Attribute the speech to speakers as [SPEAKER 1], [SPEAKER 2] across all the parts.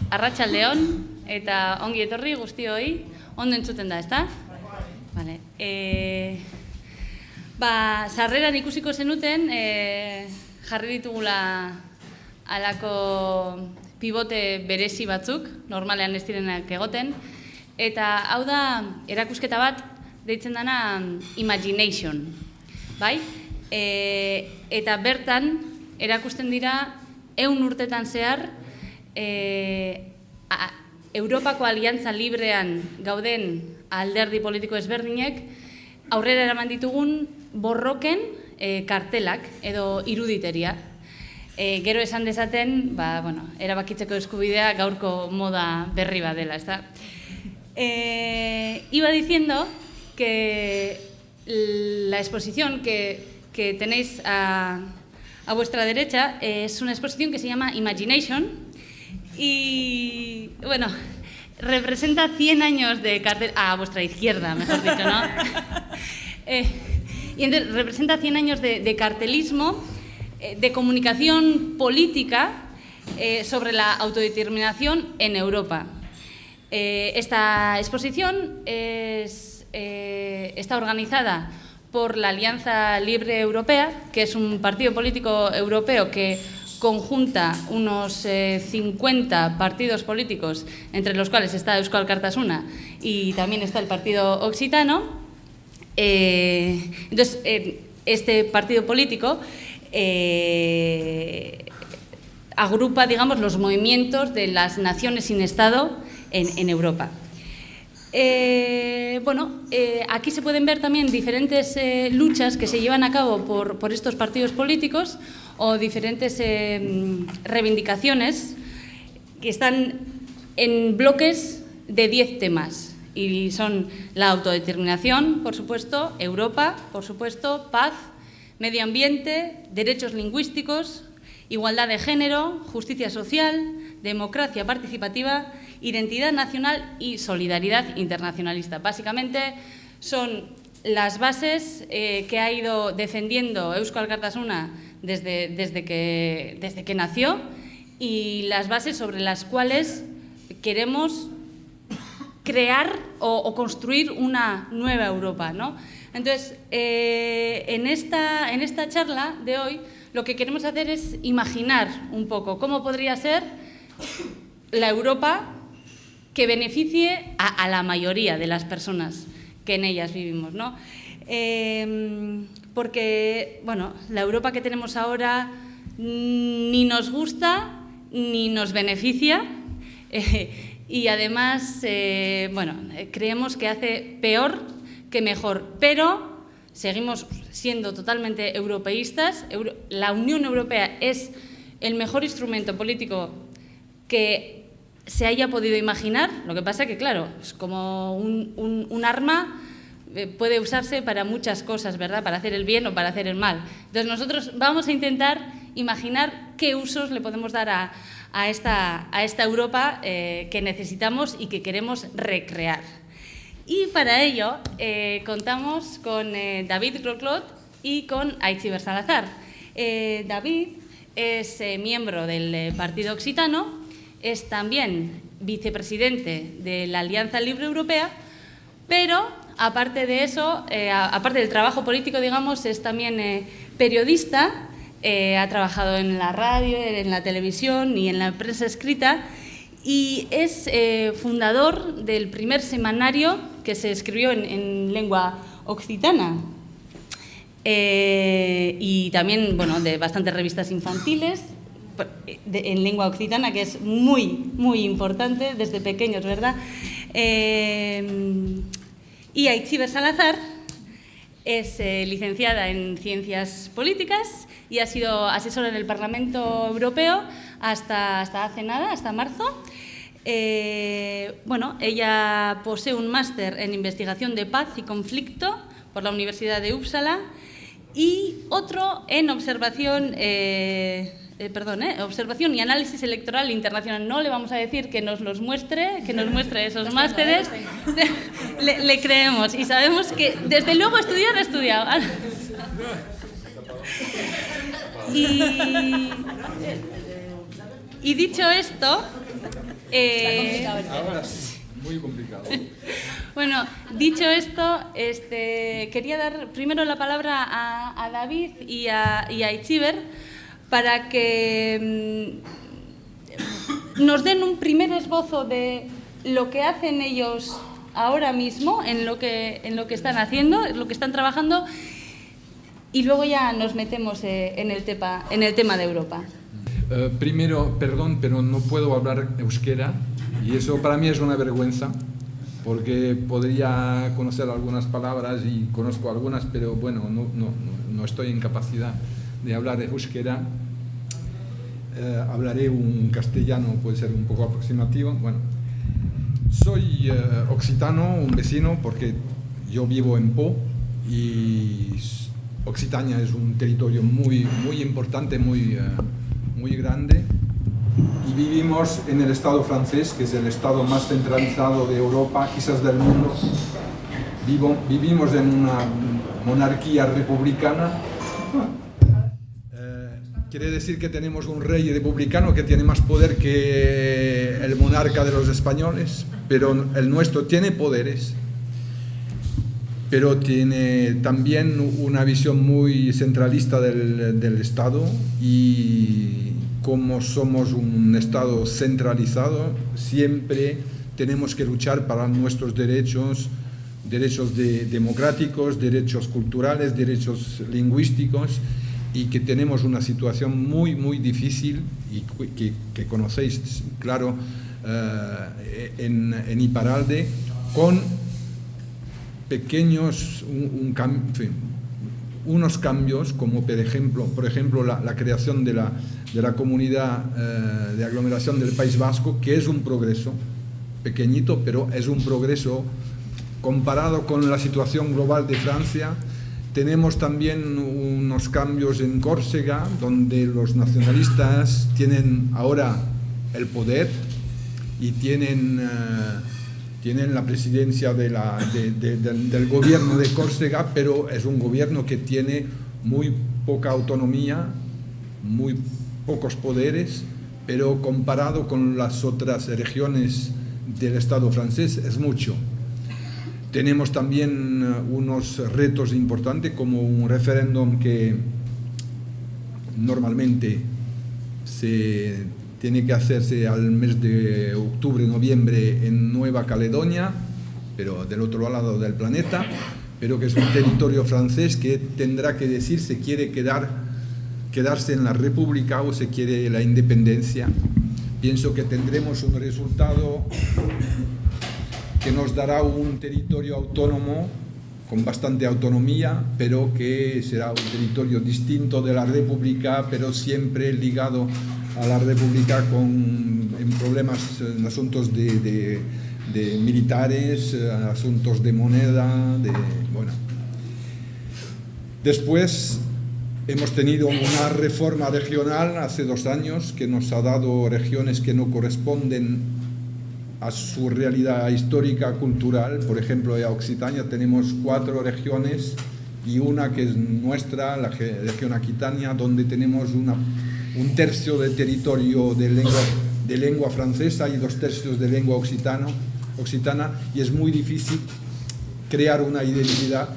[SPEAKER 1] Arratsaldeon eta ongi etorri guztioi, ondo entzuten da, ezta? Vale. Sarreran ikusiko zenuten, jarri ditugula halako pivote berezi batzuk, normalean ez direnak egoten, eta hau da erakusketa bat deitzen dana Imagination, bai? Eta bertan erakusten dira 100 urtetan zehar Europako Aliantza Librean gauden alderdi politiko ezberdinek aurrera eraman ditugun borroken kartelak edo iruditeria. Gero esan dezaten, erabakitzeko eskubidea gaurko moda berri bat dela, ezta? Iba diciendo que la exposición que tenéis a vuestra derecha es una exposición que se llama Imagination y, bueno, representa 100 años de cartel... a vuestra izquierda, mejor dicho, ¿no? Y entonces representa 100 años de cartelismo, de comunicación política sobre la autodeterminación en Europa. Esta exposición está organizada por la Alianza Libre Europea, que es un partido político europeo que conjunta unos 50 partidos políticos, entre los cuales está Eusko Alkartasuna y también está el Partido Occitano. Entonces, este partido político agrupa, digamos, los movimientos de las naciones sin Estado en Europa. Aquí se pueden ver también diferentes luchas que se llevan a cabo por estos partidos políticos o diferentes reivindicaciones que están en bloques de 10 temas. Y son la autodeterminación, por supuesto, Europa, por supuesto, paz, medio ambiente, derechos lingüísticos, igualdad de género, justicia social, democracia participativa, identidad nacional y solidaridad internacionalista. Básicamente son las bases que ha ido defendiendo Eusko Alkartasuna desde que nació y las bases sobre las cuales queremos crear o construir una nueva Europa, ¿no? Entonces, en esta charla de hoy lo que queremos hacer es imaginar un poco cómo podría ser la Europa que beneficie a la mayoría de las personas que en ellas vivimos, ¿no? Porque, bueno, la Europa que tenemos ahora ni nos gusta ni nos beneficia y además, creemos que hace peor que mejor, pero seguimos siendo totalmente europeístas. La Unión Europea es el mejor instrumento político que se haya podido imaginar. Lo que pasa que, claro, es como un arma, puede usarse para muchas cosas, ¿verdad? Para hacer el bien o para hacer el mal. Entonces nosotros vamos a intentar imaginar qué usos le podemos dar a esta Europa que necesitamos y que queremos recrear. Y para ello contamos con David Grosclot y con Aitziber Salazar. David es miembro del Partido Occitano, es también vicepresidente de la Alianza Libre Europea, pero aparte de eso, aparte del trabajo político, digamos, es también periodista, ha trabajado en la radio, en la televisión y en la prensa escrita y es fundador del primer semanario que se escribió en lengua occitana y también, bueno, de bastantes revistas infantiles en lengua occitana, que es muy, muy importante desde pequeños, ¿verdad? Y Aitziber Salazar es licenciada en Ciencias Políticas y ha sido asesora en el Parlamento Europeo hasta hace nada, hasta marzo. Ella posee un máster en Investigación de Paz y Conflicto por la Universidad de Uppsala y otro en Observación y Análisis Electoral Internacional. No le vamos a decir que nos muestre esos másteres. Le creemos y sabemos que, desde luego, estudiar ha estudiado. Y dicho esto,
[SPEAKER 2] Ahora sí, muy complicado.
[SPEAKER 1] Bueno, dicho esto, quería dar primero la palabra a David y a Itziber para que nos den un primer esbozo de lo que hacen ellos ahora mismo, en lo que están haciendo, en lo que están trabajando, y luego ya nos metemos en el tema de Europa.
[SPEAKER 2] Primero, perdón, pero no puedo hablar euskera y eso para mí es una vergüenza porque podría conocer algunas palabras y conozco algunas, pero bueno, no estoy en capacidad de hablar euskera. Hablaré un castellano, puede ser un poco aproximativo. Bueno, soy occitano, un vecino, porque yo vivo en Po y Occitania es un territorio muy importante, muy grande, y vivimos en el Estado francés, que es el Estado más centralizado de Europa, quizás del mundo. Vivimos en una monarquía republicana. Quiere decir que tenemos un rey republicano que tiene más poder que el monarca de los españoles, pero el nuestro tiene poderes, pero tiene también una visión muy centralista del Estado, y como somos un Estado centralizado, siempre tenemos que luchar para nuestros derechos democráticos, derechos culturales, derechos lingüísticos, y que tenemos una situación muy difícil, y que conocéis, claro, en Iparralde, con pequeños unos cambios, como por ejemplo la creación de la comunidad de aglomeración del País Vasco, que es un progreso pequeñito, pero es un progreso comparado con la situación global de Francia. Tenemos también unos cambios en Córcega, donde los nacionalistas tienen ahora el poder y tienen la presidencia del gobierno de Córcega, pero es un gobierno que tiene muy poca autonomía, muy pocos poderes, pero comparado con las otras regiones del Estado francés es mucho. Tenemos también unos retos importantes, como un referéndum que normalmente se tiene que hacerse al mes de octubre-noviembre en Nueva Caledonia, pero del otro lado del planeta, pero que es un territorio francés que tendrá que decir si quiere quedarse en la República o si quiere la independencia. Pienso que tendremos un resultado que nos dará un territorio autónomo, con bastante autonomía, pero que será un territorio distinto de la República, pero siempre ligado a la República en problemas, en asuntos de militares, asuntos de moneda, bueno. Después hemos tenido una reforma regional hace 2 años que nos ha dado regiones que no corresponden a su realidad histórica, cultural. Por ejemplo, en Occitania tenemos 4 regiones y una que es nuestra, la región Aquitania, donde tenemos un tercio de territorio de lengua francesa y 2 tercios de lengua occitana, y es muy difícil crear una identidad.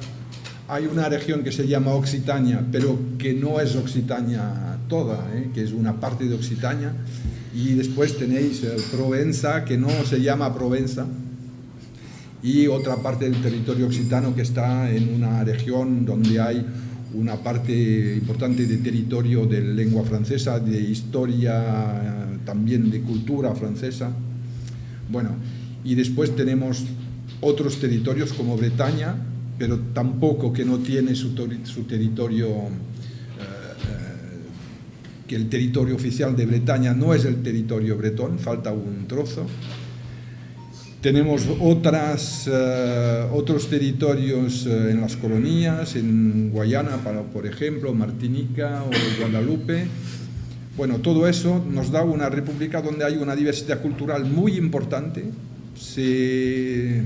[SPEAKER 2] Hay una región que se llama Occitania, pero que no es Occitania toda, que es una parte de Occitania. Y después tenéis Provenza, que no se llama Provenza, y otra parte del territorio occitano que está en una región donde hay una parte importante de territorio de lengua francesa, de historia, también de cultura francesa. Bueno, y después tenemos otros territorios como Bretaña, pero tampoco, que no tiene su territorio, que el territorio oficial de Bretaña no es el territorio bretón, falta un trozo. Tenemos otros territorios en las colonias, en Guayana, por ejemplo, Martinica o Guadalupe. Bueno, todo eso nos da una república donde hay una diversidad cultural muy importante. Si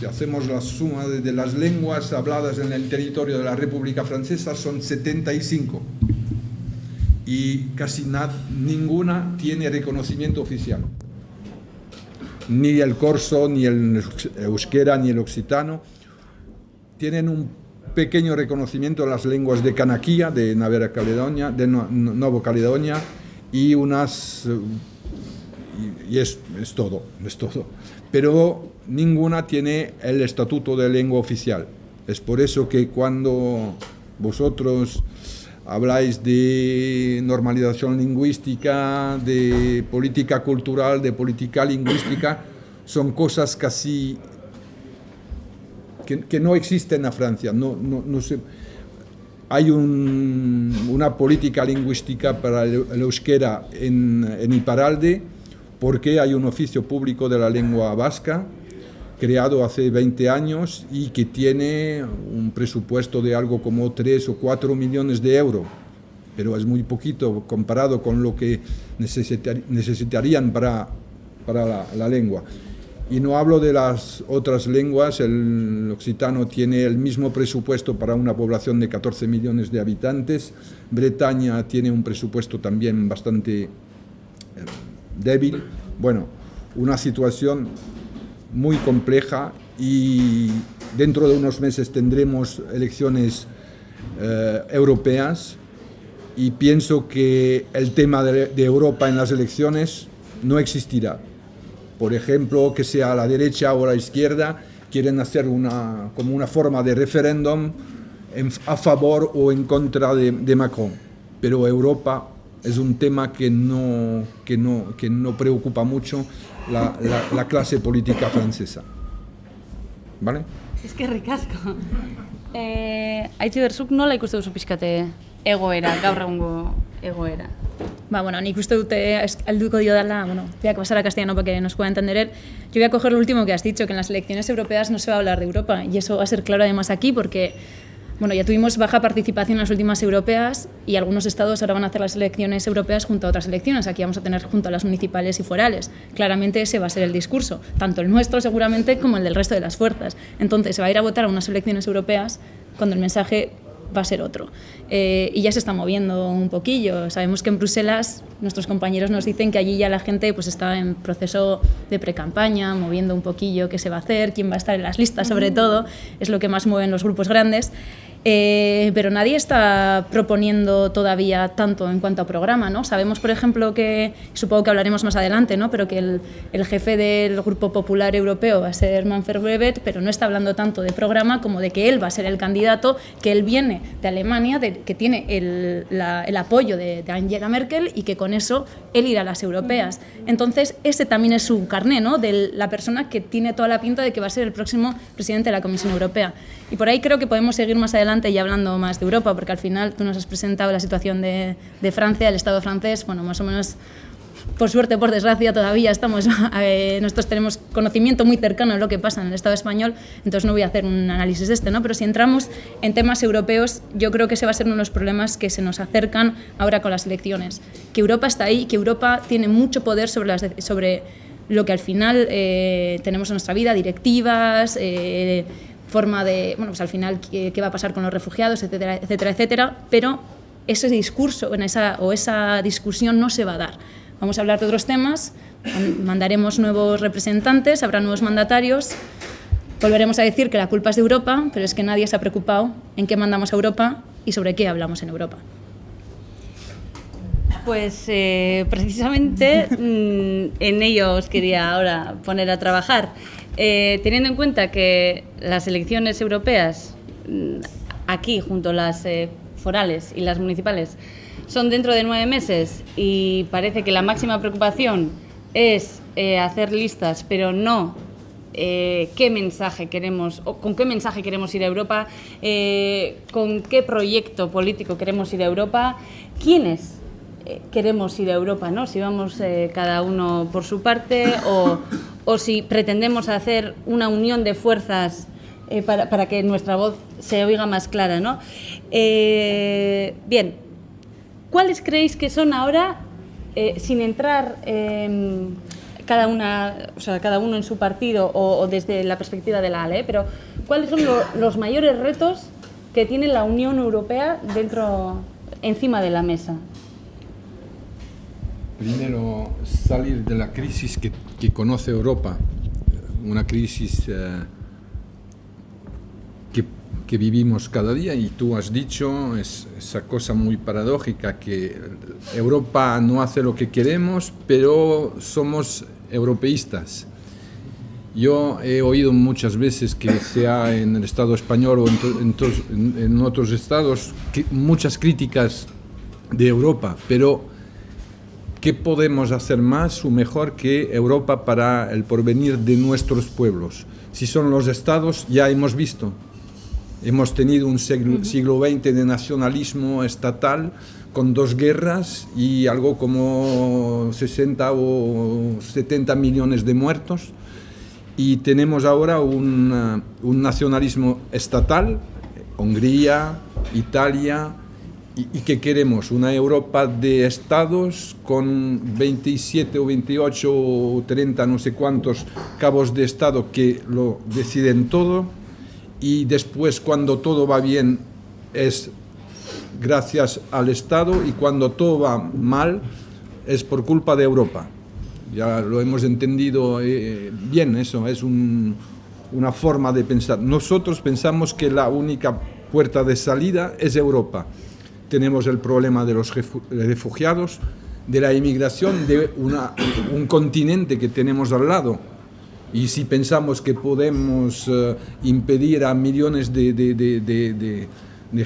[SPEAKER 2] hacemos la suma de las lenguas habladas en el territorio de la República Francesa, son 75. Y casi ninguna tiene reconocimiento oficial. ni el corso, ni el euskera, ni el occitano. Tienen un pequeño reconocimiento de las lenguas de Canaquía, de Nueva Caledonia, y unas... y es todo. Pero ninguna tiene el estatuto de lengua oficial. Es por eso que cuando vosotros habláis de normalización lingüística, de política cultural, de política lingüística, son cosas casi que no existen en Francia. No sé. Hay una política lingüística para el euskera en Iparralde, porque hay un oficio público de la lengua vasca creado hace 20 años y que tiene un presupuesto de algo como 3 o 4 millones de euros, pero es muy poquito comparado con lo que necesitarían para la lengua. Y no hablo de las otras lenguas, el occitano tiene el mismo presupuesto para una población de 14 millones de habitantes, Bretaña tiene un presupuesto también bastante débil. Bueno, una situación muy compleja, y dentro de unos meses tendremos elecciones europeas, y pienso que el tema de Europa en las elecciones no existirá. Por ejemplo, que sea la derecha o la izquierda, quieren hacer como una forma de referéndum a favor o en contra de Macron. Pero Europa es un tema que no preocupa mucho la clase política francesa. ¿Vale?
[SPEAKER 1] Es que ricasco. Aitziber, zuk nola ikusten duzu pixkate egoera, gaur egungo egoera?
[SPEAKER 3] Bueno, nik uste dute helduko dio dela, voy a pasar a castellano para que nos pueda entender él. Yo voy a coger lo último que has dicho, que en las elecciones europeas no se va a hablar de Europa, y eso va a ser claro además aquí porque ya tuvimos baja participación en las últimas europeas, y algunos estados ahora van a hacer las elecciones europeas junto a otras elecciones. Aquí vamos a tener junto a las municipales y forales. Claramente ese va a ser el discurso, tanto el nuestro seguramente como el del resto de las fuerzas. Entonces se va a ir a votar a unas elecciones europeas cuando el mensaje va a ser otro. Y ya se está moviendo un poquillo. Sabemos que en Bruselas nuestros compañeros nos dicen que allí ya la gente pues está en proceso de precampaña, moviendo un poquillo qué se va a hacer, quién va a estar en las listas, sobre todo, es lo que más mueven los grupos grandes. Pero nadie está proponiendo todavía tanto en cuanto a programa, ¿no? Sabemos, por ejemplo, que, supongo que hablaremos más adelante, ¿no? Pero que el jefe del Grupo Popular Europeo va a ser Manfred Weber, pero no está hablando tanto de programa como de que él va a ser el candidato, que él viene de Alemania, que tiene el apoyo de Angela Merkel, y que con eso él irá a las europeas. Entonces, ese también es su carné, ¿no? De la persona que tiene toda la pinta de que va a ser el próximo presidente de la Comisión Europea. Y por ahí creo que podemos seguir más adelante y hablando más de Europa, porque al final tú nos has presentado la situación de Francia, el Estado francés, más o menos, por suerte, por desgracia, todavía estamos, nosotros tenemos conocimiento muy cercano de lo que pasa en el Estado español, entonces no voy a hacer un análisis de ¿no? Pero si entramos en temas europeos, yo creo que ese va a ser uno de los problemas que se nos acercan ahora con las elecciones, que Europa está ahí, que Europa tiene mucho poder sobre lo que al final tenemos en nuestra vida, directivas, forma de, pues al final, qué va a pasar con los refugiados, etcétera, etcétera, etcétera, pero ese discurso esa discusión no se va a dar. Vamos a hablar de otros temas, mandaremos nuevos representantes, habrá nuevos mandatarios, volveremos a decir que la culpa es de Europa, pero es que nadie se ha preocupado en qué mandamos a Europa y sobre qué hablamos en Europa.
[SPEAKER 1] Pues precisamente en ello os quería ahora poner a trabajar. Teniendo en cuenta que las elecciones europeas aquí, junto a las forales y las municipales, son dentro de 9 meses, y parece que la máxima preocupación es hacer listas, pero no qué mensaje queremos, o con qué mensaje queremos ir a Europa, con qué proyecto político queremos ir a Europa, quiénes queremos ir a Europa, ¿no? Si vamos cada uno por su parte, o si pretendemos hacer una unión de fuerzas para que nuestra voz se oiga más clara, ¿no? Bien, ¿cuáles creéis que son ahora, sin entrar cada uno en su partido o desde la perspectiva de la ALE, pero cuáles son los mayores retos que tiene la Unión Europea encima de la mesa?
[SPEAKER 2] Primero, salir de la crisis que que conoce Europa, una crisis que vivimos cada día, y tú has dicho esa cosa muy paradójica, que Europa no hace lo que queremos, pero somos europeístas. Yo he oído muchas veces, que sea en el Estado español o en otros estados, muchas críticas de Europa, pero ¿qué podemos hacer más o mejor que Europa para el porvenir de nuestros pueblos? Si son los estados, ya hemos visto. Hemos tenido un siglo XX de nacionalismo estatal con 2 guerras y algo como 60 o 70 millones de muertos. Y tenemos ahora un nacionalismo estatal, Hungría, Italia. ¿Y qué queremos? Una Europa de estados con 27 o 28 o 30, no sé cuántos cabos de estado que lo deciden todo. Y después, cuando todo va bien, es gracias al Estado, y cuando todo va mal, es por culpa de Europa. Ya lo hemos entendido bien, eso es una forma de pensar. Nosotros pensamos que la única puerta de salida es Europa. Tenemos el problema de los refugiados, de la inmigración, de un continente que tenemos al lado. Y si pensamos que podemos impedir a millones de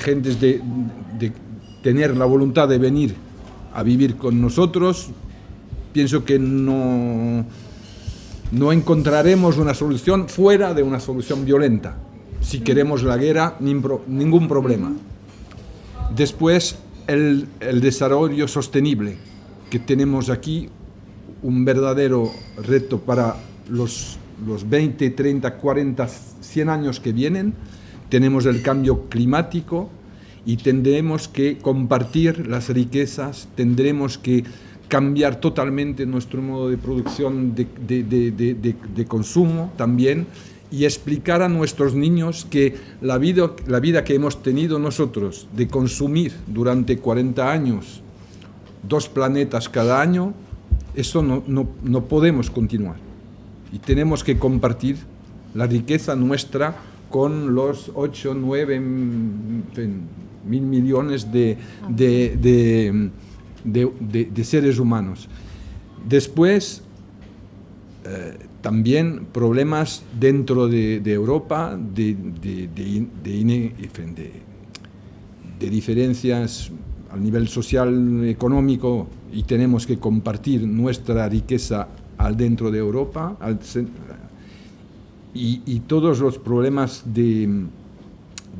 [SPEAKER 2] gentes de tener la voluntad de venir a vivir con nosotros, pienso que no encontraremos una solución fuera de una solución violenta. Si queremos la guerra, ningún problema. Después, el desarrollo sostenible, que tenemos aquí un verdadero reto para los 20, 30, 40, 100 años que vienen. Tenemos el cambio climático y tendremos que compartir las riquezas, tendremos que cambiar totalmente nuestro modo de producción, de consumo también, y explicar a nuestros niños que la vida que hemos tenido nosotros de consumir durante 40 años 2 planetas cada año, eso no podemos continuar. Y tenemos que compartir la riqueza nuestra con los 8, 9 mil millones de seres humanos. Después, también problemas dentro de Europa, de diferencias a nivel social, económico, y tenemos que compartir nuestra riqueza al dentro de Europa, y todos los problemas de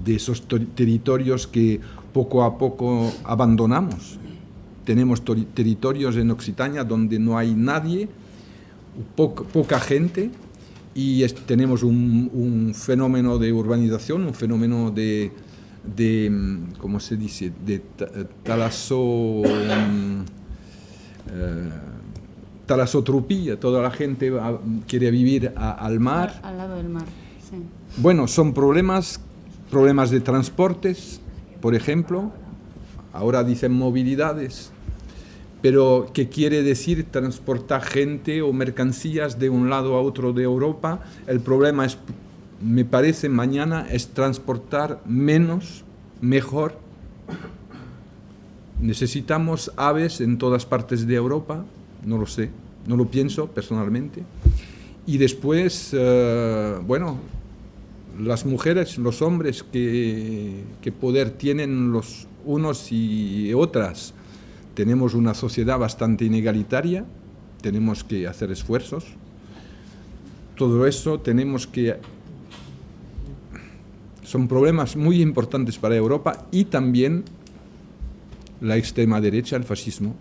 [SPEAKER 2] esos territorios que poco a poco abandonamos. Tenemos territorios en Occitania donde no hay nadie, poca gente, y tenemos un fenómeno de urbanización, un fenómeno de ¿cómo se dice?, de talasotropía. Toda la gente quiere vivir al mar.
[SPEAKER 1] Al lado del mar, sí.
[SPEAKER 2] Bueno, son problemas de transportes, por ejemplo. Ahora dicen movilidades, pero ¿qué quiere decir transportar gente o mercancías de un lado a otro de Europa? El problema es, me parece, mañana es transportar menos, mejor. Necesitamos aves en todas partes de Europa, no lo sé, no lo pienso personalmente. Y después, bueno, las mujeres, los hombres, ¿qué poder tienen los unos y otras? Tenemos una sociedad bastante inegalitaria, tenemos que hacer esfuerzos. Todo eso tenemos que... Son problemas muy importantes para Europa, y también la extrema derecha, el fascismo.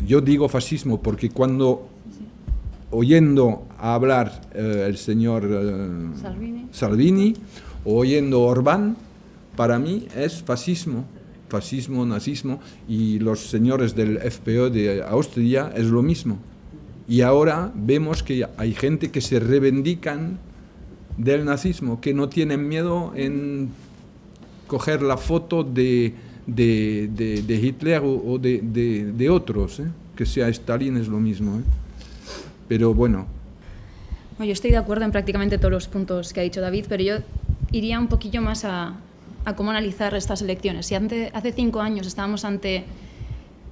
[SPEAKER 2] Yo digo fascismo porque cuando, oyendo hablar el señor Salvini, o oyendo Orbán, para mí es fascismo, nazismo, y los señores del FPÖ de Austria es lo mismo. Y ahora vemos que hay gente que se reivindican del nazismo, que no tienen miedo en coger la foto de Hitler o de otros, que sea Stalin es lo mismo. Pero bueno.
[SPEAKER 3] Yo estoy de acuerdo en prácticamente todos los puntos que ha dicho David, pero yo iría un poquillo más a cómo analizar estas elecciones. Si hace 5 años estábamos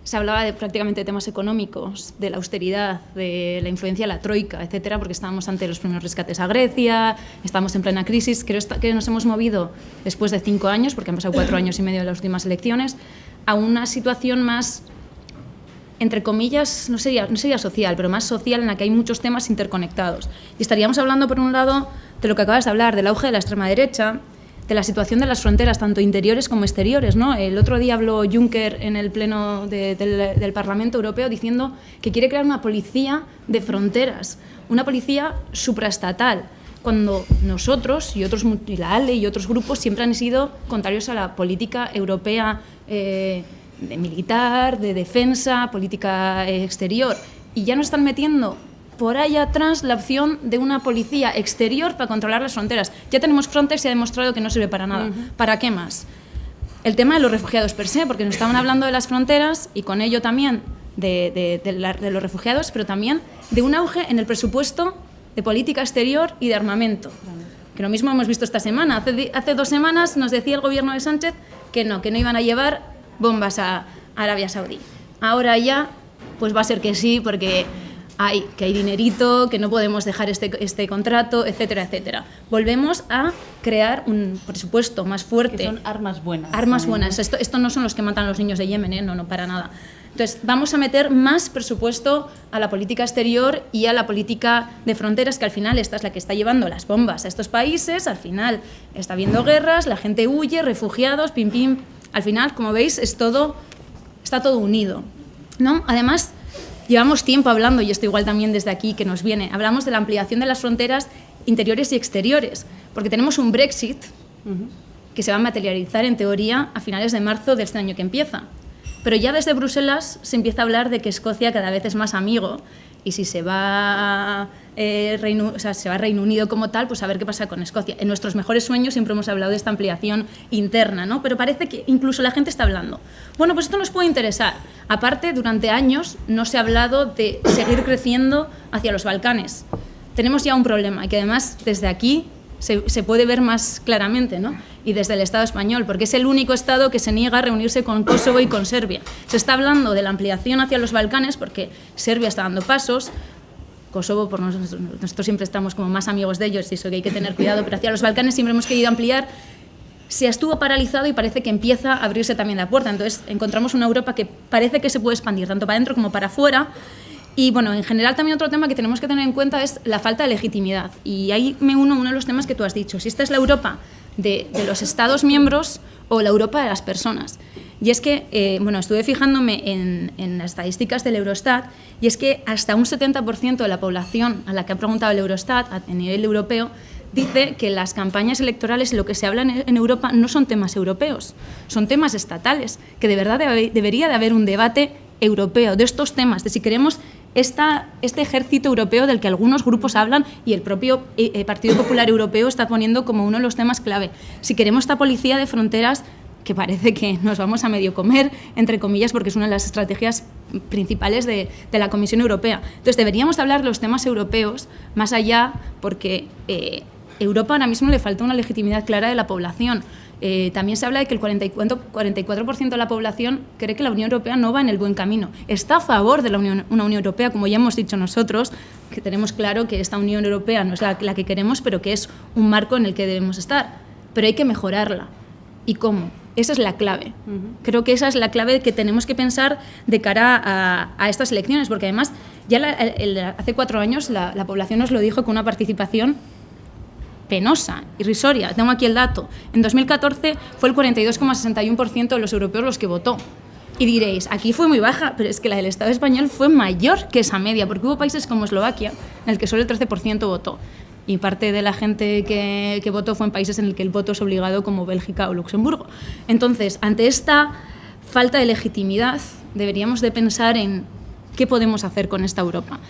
[SPEAKER 3] se hablaba prácticamente de temas económicos, de la austeridad, de la influencia de la troika, etcétera, porque estábamos ante los primeros rescates a Grecia, estábamos en plena crisis. Creo que nos hemos movido después de 5 años, porque han pasado 4 años y medio de las últimas elecciones, a una situación más, entre comillas, no sería social, pero más social, en la que hay muchos temas interconectados. Y estaríamos hablando, por un lado, de lo que acabas de hablar, del auge de la extrema derecha, de la situación de las fronteras, tanto interiores como exteriores, ¿no? El otro día habló Juncker en el pleno del Parlamento Europeo diciendo que quiere crear una policía de fronteras, una policía supraestatal, cuando nosotros y la ALDE y otros grupos siempre han sido contrarios a la política europea de militar, de defensa, política exterior, y ya nos están metiendo por ahí atrás la opción de una policía exterior para controlar las fronteras. Ya tenemos Frontex y ha demostrado que no sirve para nada. ¿Para qué más? El tema de los refugiados per se, porque nos estaban hablando de las fronteras y con ello también de los refugiados, pero también de un auge en el presupuesto de política exterior y de armamento. Que lo mismo hemos visto esta semana. Hace 2 semanas nos decía el gobierno de Sánchez que no iban a llevar bombas a Arabia Saudí. Ahora ya pues va a ser que sí, porque hay dinerito, que no podemos dejar este contrato, etcétera, etcétera. Volvemos a crear un presupuesto más fuerte.
[SPEAKER 1] Que son armas buenas.
[SPEAKER 3] Armas buenas. Esto no son los que matan a los niños de Yemen, no, para nada. Entonces, vamos a meter más presupuesto a la política exterior y a la política de fronteras, que al final esta es la que está llevando las bombas a estos países. Al final está habiendo guerras, la gente huye, refugiados, pim, pim. Al final, como veis, está todo unido, ¿no? Además, llevamos tiempo hablando, y esto igual también desde aquí que nos viene, hablamos de la ampliación de las fronteras interiores y exteriores, porque tenemos un Brexit que se va a materializar en teoría a finales de marzo de este año que empieza. Pero ya desde Bruselas se empieza a hablar de que Escocia cada vez es más amigo, y si se va Reino Unido como tal, pues a ver qué pasa con Escocia. En nuestros mejores sueños siempre hemos hablado de esta ampliación interna, ¿no? Pero parece que incluso la gente está hablando. Bueno, pues esto nos puede interesar. Aparte, durante años no se ha hablado de seguir creciendo hacia los Balcanes. Tenemos ya un problema, y que además desde aquí se puede ver más claramente, ¿no? Y desde el Estado español, porque es el único Estado que se niega a reunirse con Kosovo y con Serbia. Se está hablando de la ampliación hacia los Balcanes porque Serbia está dando pasos, Kosovo, por nosotros siempre estamos como más amigos de ellos y eso que hay que tener cuidado, pero hacia los Balcanes siempre hemos querido ampliar. Se estuvo paralizado y parece que empieza a abrirse también la puerta. Entonces encontramos una Europa que parece que se puede expandir tanto para adentro como para afuera. Y bueno, en general también otro tema que tenemos que tener en cuenta es la falta de legitimidad. Y ahí me uno a uno de los temas que tú has dicho. Si esta es la Europa de los Estados miembros o la Europa de las personas. Y es que, estuve fijándome en las estadísticas del Eurostat, y es que hasta un 70% de la población a la que ha preguntado el Eurostat a nivel europeo dice que las campañas electorales, lo que se habla en Europa, no son temas europeos, son temas estatales, que de verdad debería de haber un debate europeo de estos temas, de si queremos este ejército europeo del que algunos grupos hablan y el propio Partido Popular Europeo está poniendo como uno de los temas clave. Si queremos esta policía de fronteras, que parece que nos vamos a medio comer, entre comillas, porque es una de las estrategias principales de la Comisión Europea. Entonces, deberíamos hablar de los temas europeos más allá, porque Europa ahora mismo le falta una legitimidad clara de la población. También se habla de que el 44% de la población cree que la Unión Europea no va en el buen camino. Está a favor de una Unión Europea, como ya hemos dicho nosotros, que tenemos claro que esta Unión Europea no es la que queremos, pero que es un marco en el que debemos estar. Pero hay que mejorarla. ¿Y cómo? Esa es la clave. Creo que esa es la clave que tenemos que pensar de cara a estas elecciones, porque además ya hace 4 años la población nos lo dijo con una participación penosa, irrisoria. Tengo aquí el dato. En 2014 fue el 42,61% de los europeos los que votó. Y diréis, aquí fue muy baja, pero es que la del Estado español fue mayor que esa media, porque hubo países como Eslovaquia, en el que solo el 13% votó. Y parte de la gente que votó fue en países en el que el voto es obligado, como Bélgica o Luxemburgo. Entonces, ante esta falta de legitimidad, deberíamos de pensar en qué podemos hacer con esta Europa.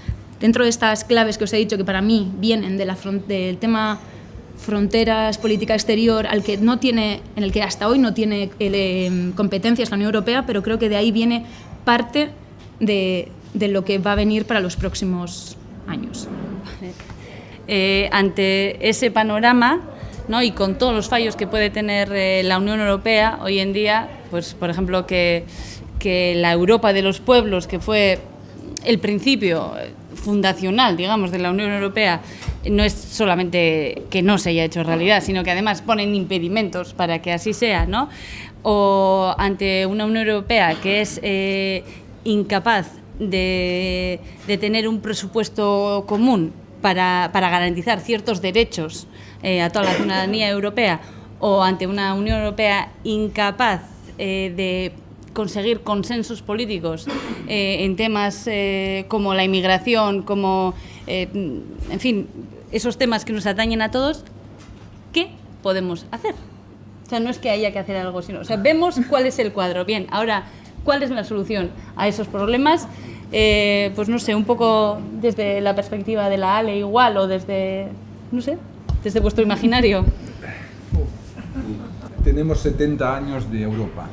[SPEAKER 3] Dentro de estas claves que os he dicho, que para mí vienen del tema fronteras, política exterior, en el que hasta hoy no tiene competencias la Unión Europea, pero creo que de ahí viene parte de lo que va a venir para los próximos años.
[SPEAKER 1] Ante ese panorama, ¿no? Y con todos los fallos que puede tener la Unión Europea hoy en día, pues por ejemplo que la Europa de los pueblos, que fue el principio fundacional, digamos, de la Unión Europea, no es solamente que no se haya hecho realidad, sino que además ponen impedimentos para que así sea, ¿no? O ante una Unión Europea que es incapaz de tener un presupuesto común para garantizar ciertos derechos a toda la ciudadanía europea, o ante una Unión Europea incapaz de conseguir consensos políticos en temas como la inmigración, como, en fin, esos temas que nos atañen a todos, ¿qué podemos hacer? O sea, no es que haya que hacer algo, sino, o sea, vemos cuál es el cuadro. Bien, ahora, ¿cuál es la solución a esos problemas? Pues no sé, un poco desde la perspectiva de la ALE igual, o desde, no sé, desde vuestro imaginario.
[SPEAKER 2] Tenemos 70 años de Europa.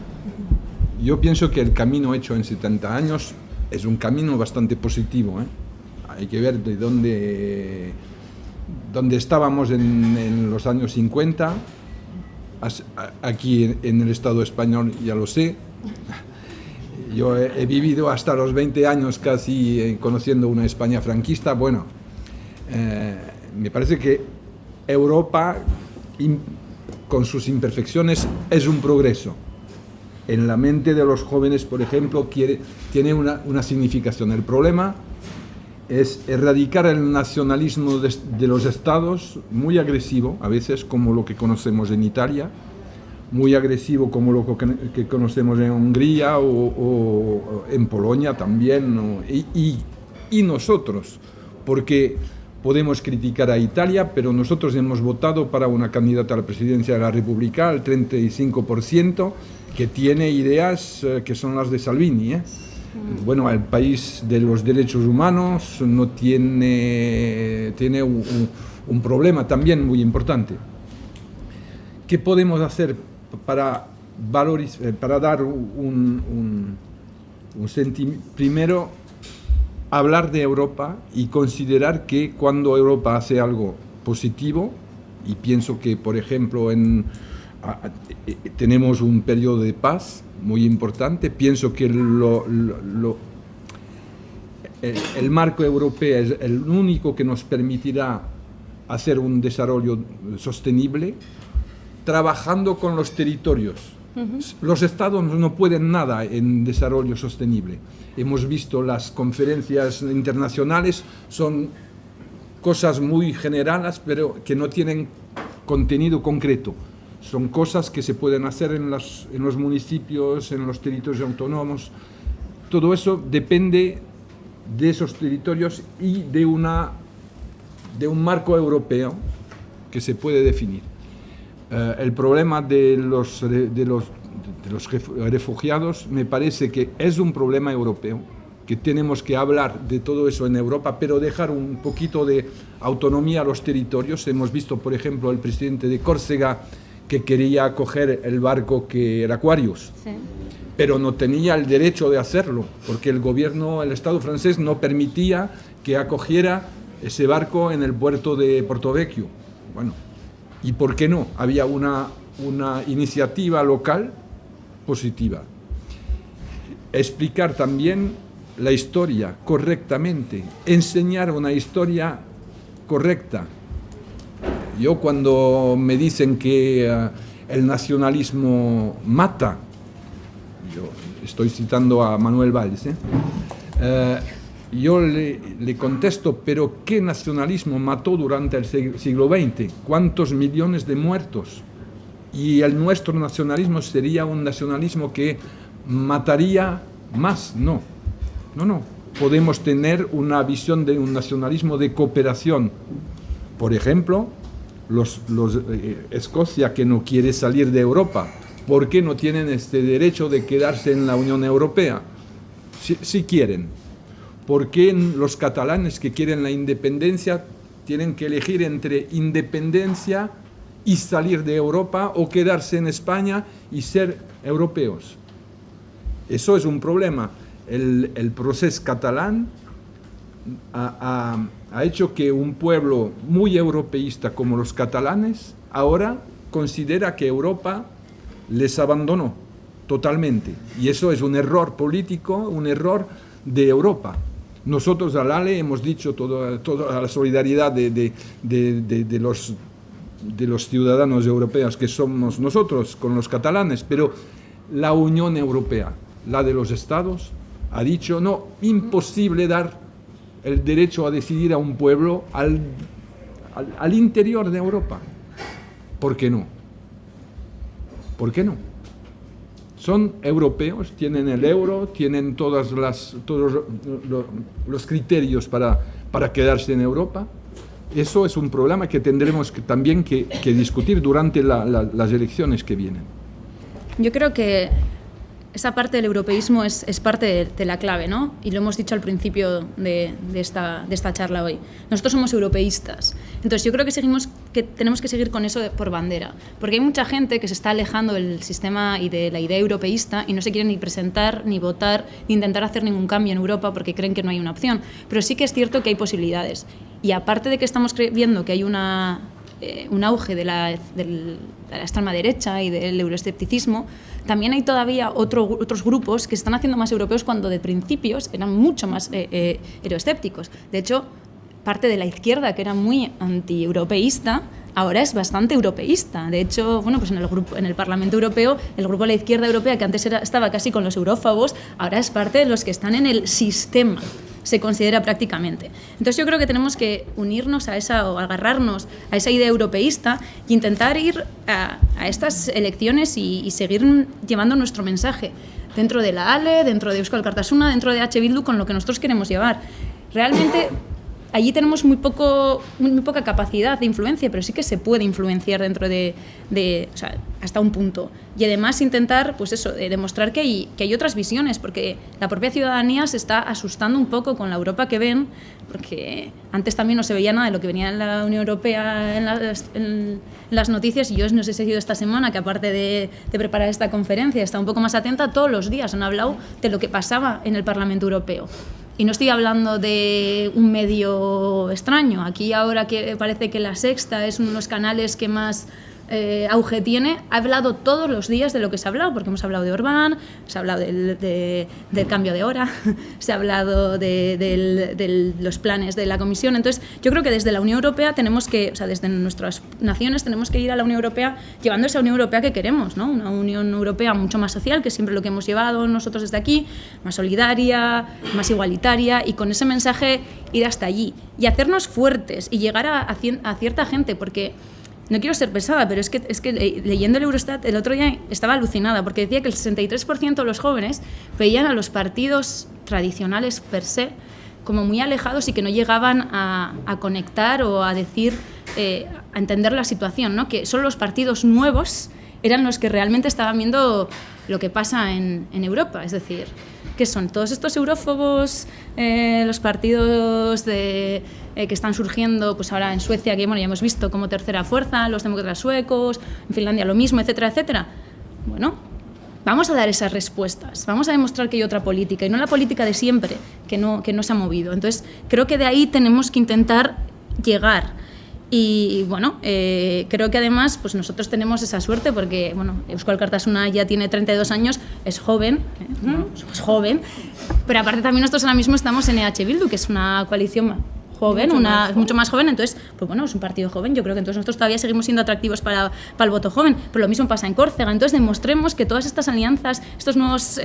[SPEAKER 2] Yo pienso que el camino hecho en 70 años es un camino bastante positivo, ¿eh? Hay que ver de dónde estábamos en los años 50, aquí en el Estado español ya lo sé. Yo he vivido hasta los 20 años casi conociendo una España franquista. Bueno, me parece que Europa, con sus imperfecciones, es un progreso. En la mente de los jóvenes, por ejemplo, tiene una significación. El problema es erradicar el nacionalismo de los estados, muy agresivo, a veces como lo que conocemos en Italia, muy agresivo como lo que conocemos en Hungría o en Polonia también, ¿no? Y nosotros, porque podemos criticar a Italia, pero nosotros hemos votado para una candidata a la presidencia de la República, el 35%, que tiene ideas que son las de Salvini, ¿eh? Bueno, el país de los derechos humanos no tiene un problema también muy importante. ¿Qué podemos hacer para dar un sentimiento? Primero, hablar de Europa y considerar que cuando Europa hace algo positivo, y pienso que, por ejemplo, tenemos un periodo de paz muy importante, pienso que el marco europeo es el único que nos permitirá hacer un desarrollo sostenible, trabajando con los territorios. Los estados no pueden nada en desarrollo sostenible. Hemos visto las conferencias internacionales, son cosas muy generales, pero que no tienen contenido concreto. Son cosas que se pueden hacer en los municipios, en los territorios autónomos. Todo eso depende de esos territorios y de un marco europeo que se puede definir. El problema de los refugiados me parece que es un problema europeo, que tenemos que hablar de todo eso en Europa, pero dejar un poquito de autonomía a los territorios. Hemos visto, por ejemplo, el presidente de Córcega que quería acoger el barco que era Aquarius, sí, pero no tenía el derecho de hacerlo, porque el Estado francés no permitía que acogiera ese barco en el puerto de Portovecchio. Bueno, ¿y por qué no? Había una iniciativa local positiva. Explicar también la historia correctamente, enseñar una historia correcta. Yo cuando me dicen que el nacionalismo mata, yo estoy citando a Manuel Valls, yo le contesto, pero ¿qué nacionalismo mató durante el siglo XX? ¿Cuántos millones de muertos? Y el nuestro nacionalismo sería un nacionalismo que mataría más. No. Podemos tener una visión de un nacionalismo de cooperación. Por ejemplo, Escocia, que no quiere salir de Europa, ¿por qué no tienen este derecho de quedarse en la Unión Europea? Si quieren. ¿Por qué los catalanes que quieren la independencia tienen que elegir entre independencia y salir de Europa o quedarse en España y ser europeos? Eso es un problema. El proceso catalán ha hecho que un pueblo muy europeísta como los catalanes ahora considera que Europa les abandonó totalmente. Y eso es un error político, un error de Europa. Nosotros al ALE hemos dicho toda la solidaridad de los ciudadanos europeos que somos nosotros con los catalanes, pero la Unión Europea, la de los Estados, ha dicho no, imposible dar el derecho a decidir a un pueblo al interior de Europa. ¿Por qué no? ¿Por qué no? Son europeos, tienen el euro, tienen todos los criterios para quedarse en Europa. Eso es un problema que tendremos también que discutir durante las elecciones que vienen.
[SPEAKER 3] Yo creo que esa parte del europeísmo es parte de la clave, ¿no? Y lo hemos dicho al principio de esta charla hoy. Nosotros somos europeístas. Entonces yo creo que tenemos que seguir con eso por bandera. Porque hay mucha gente que se está alejando del sistema y de la idea europeísta y no se quiere ni presentar, ni votar, ni intentar hacer ningún cambio en Europa porque creen que no hay una opción. Pero sí que es cierto que hay posibilidades. Y aparte de que estamos viendo que hay un auge de la extrema derecha y del euroescepticismo, también hay todavía otros grupos que se están haciendo más europeos cuando de principios eran mucho más euroescépticos. De hecho, parte de la izquierda, que era muy anti-europeísta, ahora es bastante europeísta. De hecho, bueno, pues en el Parlamento Europeo, el grupo de la izquierda europea, que antes estaba casi con los eurófobos, ahora es parte de los que están en el sistema, se considera prácticamente. Entonces yo creo que tenemos que unirnos o agarrarnos a esa idea europeísta e intentar ir a estas elecciones y seguir llevando nuestro mensaje dentro de la ALE, dentro de Eusko Alkartasuna, dentro de H. Bildu, con lo que nosotros queremos llevar. Realmente allí tenemos muy poca capacidad de influencia, pero sí que se puede influenciar dentro o sea, hasta un punto. Y además intentar, pues eso, demostrar que hay otras visiones, porque la propia ciudadanía se está asustando un poco con la Europa que ven, porque antes también no se veía nada de lo que venía en la Unión Europea en las noticias, y yo no sé si he sido esta semana, que aparte de preparar esta conferencia, está un poco más atenta, todos los días han hablado de lo que pasaba en el Parlamento Europeo. Y no estoy hablando de un medio extraño. Aquí ahora que parece que La Sexta es uno de los canales que más auge tiene, ha hablado todos los días de lo que se ha hablado, porque hemos hablado de Orbán, se ha hablado del cambio de hora, se ha hablado de los planes de la Comisión. Entonces, yo creo que desde la Unión Europea tenemos que, o sea, desde nuestras naciones tenemos que ir a la Unión Europea llevando esa Unión Europea que queremos, ¿no? Una Unión Europea mucho más social, que es siempre lo que hemos llevado nosotros desde aquí, más solidaria, más igualitaria, y con ese mensaje ir hasta allí y hacernos fuertes y llegar a cierta gente, porque no quiero ser pesada, pero es que leyendo el Eurostat el otro día estaba alucinada, porque decía que el 63% de los jóvenes veían a los partidos tradicionales per se como muy alejados y que no llegaban a conectar o a decir, a entender la situación, ¿no? Que solo los partidos nuevos eran los que realmente estaban viendo lo que pasa en Europa. Es decir, ¿qué son? Todos estos eurófobos, los partidos que están surgiendo pues ahora en Suecia, que bueno, ya hemos visto como tercera fuerza, los demócratas suecos, en Finlandia lo mismo, etcétera, etcétera. Bueno, vamos a dar esas respuestas, vamos a demostrar que hay otra política y no la política de siempre, que no se ha movido. Entonces, creo que de ahí tenemos que intentar llegar. Y bueno, creo que además pues nosotros tenemos esa suerte porque bueno, Eusko Alkartasuna ya tiene 32 años, es joven, bueno, somos joven, pero aparte también nosotros ahora mismo estamos en EH Bildu, que es una coalición joven, mucho más joven, entonces, pues bueno, es un partido joven, yo creo que entonces nosotros todavía seguimos siendo atractivos para el voto joven, pero lo mismo pasa en Córcega. Entonces demostremos que todas estas alianzas, estos nuevos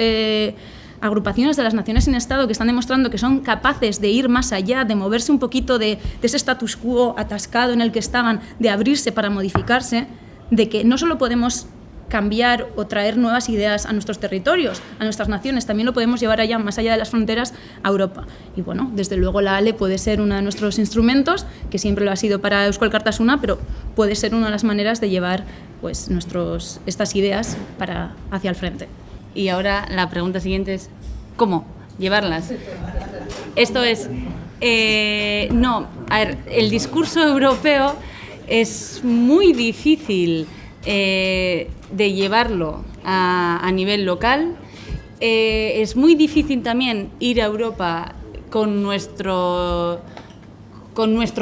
[SPEAKER 3] agrupaciones de las naciones sin Estado que están demostrando que son capaces de ir más allá, de moverse un poquito de ese status quo atascado en el que estaban, de abrirse para modificarse, de que no solo podemos cambiar o traer nuevas ideas a nuestros territorios, a nuestras naciones, también lo podemos llevar allá, más allá de las fronteras, a Europa. Y bueno, desde luego la ALE puede ser uno de nuestros instrumentos, que siempre lo ha sido para Eusko Alkartasuna, pero puede ser una de las maneras de llevar pues, estas ideas hacia el frente.
[SPEAKER 1] Y ahora la pregunta siguiente es, ¿cómo llevarlas? Esto es, no, a ver, el discurso europeo es muy difícil de llevarlo a nivel local. Es muy difícil también ir a Europa con nuestro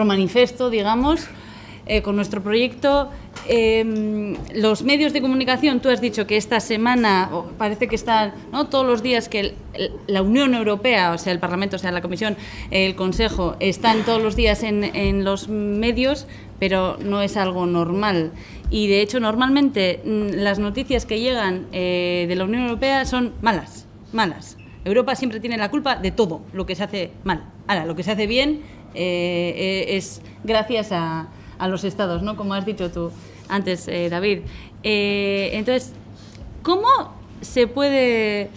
[SPEAKER 1] manifiesto, digamos, con nuestro proyecto. Los medios de comunicación, tú has dicho que esta semana, parece que están, ¿no?, todos los días que la Unión Europea, o sea, el Parlamento, o sea, la Comisión, el Consejo, están todos los días en los medios, pero no es algo normal. Y, de hecho, normalmente las noticias que llegan de la Unión Europea son malas. Europa siempre tiene la culpa de todo lo que se hace mal. Ahora, lo que se hace bien es gracias a los Estados, ¿no?, como has dicho tú antes, David. Entonces, ¿cómo se puede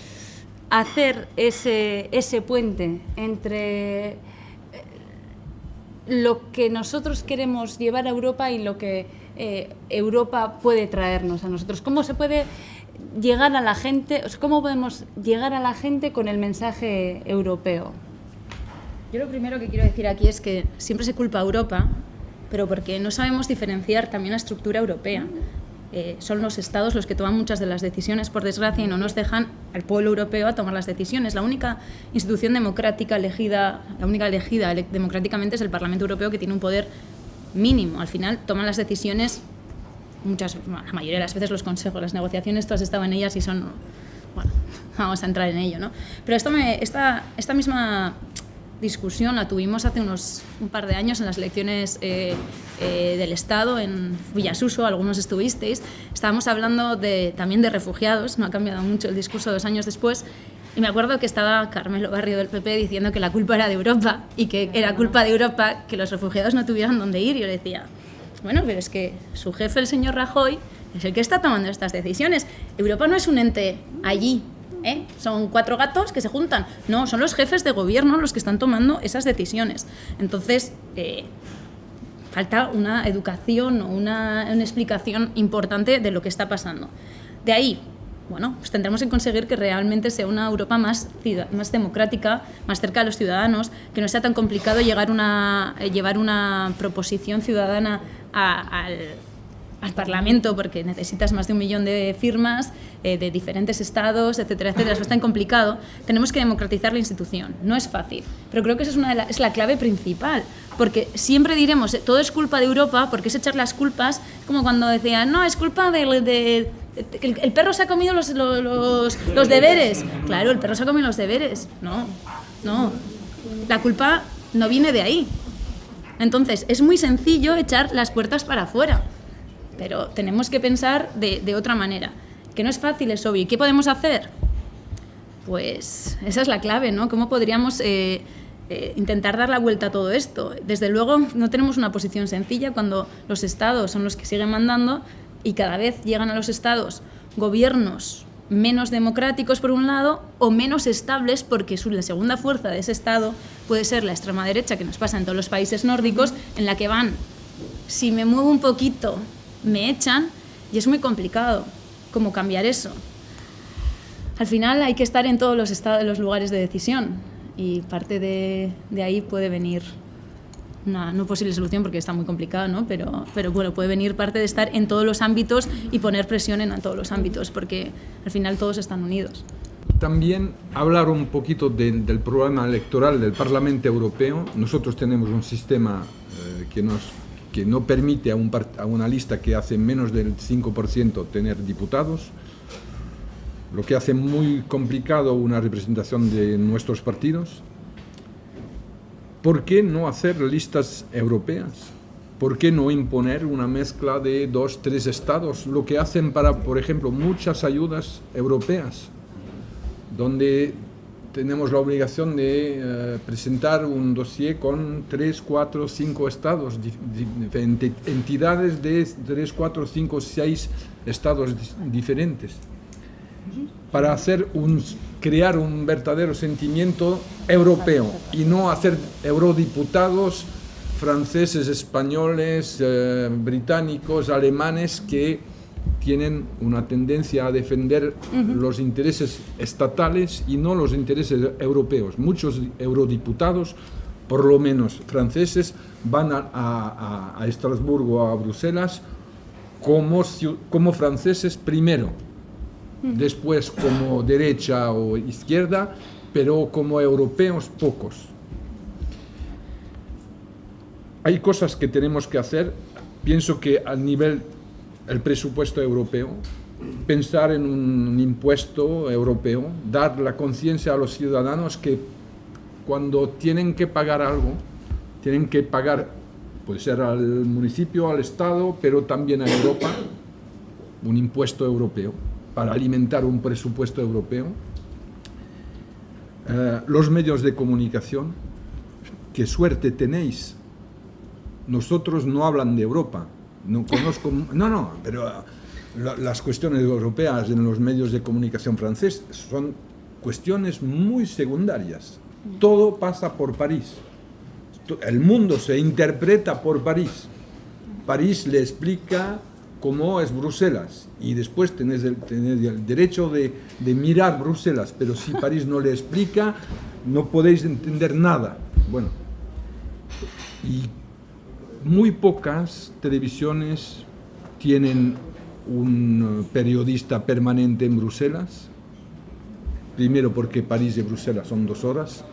[SPEAKER 1] hacer ese puente entre lo que nosotros queremos llevar a Europa y lo que Europa puede traernos a nosotros? ¿Cómo se puede llegar a la gente? ¿Cómo podemos llegar a la gente con el mensaje europeo?
[SPEAKER 3] Yo lo primero que quiero decir aquí es que siempre se culpa a Europa, pero porque no sabemos diferenciar también la estructura europea. Son los Estados los que toman muchas de las decisiones, por desgracia, y no nos dejan al pueblo europeo a tomar las decisiones. La única institución democrática elegida, democráticamente, es el Parlamento Europeo, que tiene un poder mínimo. Al final toman las decisiones, la mayoría de las veces los consejos, las negociaciones, tú has estado en ellas y son, bueno, vamos a entrar en ello, ¿no? Pero esta misma discusión la tuvimos hace un par de años en las elecciones del Estado en Villasuso, algunos estuvisteis. Estábamos hablando también de refugiados, no ha cambiado mucho el discurso 2 años después, y me acuerdo que estaba Carmelo Barrio del PP diciendo que la culpa era de Europa y que era culpa de Europa que los refugiados no tuvieran dónde ir. Y yo decía, bueno, pero es que su jefe, el señor Rajoy, es el que está tomando estas decisiones. Europa no es un ente allí, son 4 gatos que se juntan. No, son los jefes de gobierno los que están tomando esas decisiones. Entonces, falta una educación o una explicación importante de lo que está pasando. De ahí, bueno, pues tendremos que conseguir que realmente sea una Europa más democrática, más cerca de los ciudadanos, que no sea tan complicado llevar una proposición ciudadana al Parlamento, porque necesitas más de 1 millón de firmas de diferentes estados, etcétera, etcétera. Es bastante complicado. Tenemos que democratizar la institución. No es fácil, pero creo que esa es la clave principal, porque siempre diremos todo es culpa de Europa, porque es echar las culpas, como cuando decían, no, es culpa el perro se ha comido los deberes. Claro, el perro se ha comido los deberes. No. La culpa no viene de ahí. Entonces, es muy sencillo echar las puertas para afuera, pero tenemos que pensar de otra manera. Que no es fácil, es obvio. ¿Y qué podemos hacer? Pues esa es la clave, ¿no? ¿Cómo podríamos intentar dar la vuelta a todo esto? Desde luego, no tenemos una posición sencilla cuando los estados son los que siguen mandando y cada vez llegan a los estados gobiernos menos democráticos por un lado o menos estables, porque la segunda fuerza de ese estado puede ser la extrema derecha, que nos pasa en todos los países nórdicos, en la que van, si me muevo un poquito me echan, y es muy complicado cómo cambiar eso. Al final hay que estar en todos los lugares de decisión, y parte de ahí puede venir una no posible solución, porque está muy complicado, ¿no? Pero bueno, puede venir parte de estar en todos los ámbitos y poner presión en todos los ámbitos, porque al final todos están unidos.
[SPEAKER 2] También hablar un poquito del programa electoral del Parlamento Europeo. Nosotros tenemos un sistema que no permite a una lista que hace menos del 5% tener diputados, lo que hace muy complicado una representación de nuestros partidos. ¿Por qué no hacer listas europeas? ¿Por qué no imponer una mezcla de 2, 3 estados? Lo que hacen para, por ejemplo, muchas ayudas europeas, donde tenemos la obligación de presentar un dossier con 3, 4, 5 estados, entidades de 3, 4, 5, 6 estados diferentes, para crear un verdadero sentimiento europeo y no hacer eurodiputados franceses, españoles, británicos, alemanes, que tienen una tendencia a defender los intereses estatales y no los intereses europeos. Muchos eurodiputados, por lo menos franceses, van a Estrasburgo o a Bruselas como franceses primero, después como derecha o izquierda, pero como europeos pocos. hay cosas que tenemos que hacer. Pienso que al nivel del presupuesto europeo, pensar en un impuesto europeo, dar la conciencia a los ciudadanos que cuando tienen que pagar algo, tienen que pagar, puede ser al municipio, al Estado, pero también a Europa, un impuesto europeo para alimentar un presupuesto europeo. Los medios de comunicación, qué suerte tenéis. Nosotros no hablan de Europa. No conozco, pero las cuestiones europeas en los medios de comunicación franceses son cuestiones muy secundarias. Todo pasa por París. El mundo se interpreta por París. París le explica cómo es Bruselas y después tenés el derecho de mirar Bruselas, pero si París no le explica, no podéis entender nada. Bueno, y muy pocas televisiones tienen un periodista permanente en Bruselas. Primero porque París y Bruselas son 2 horas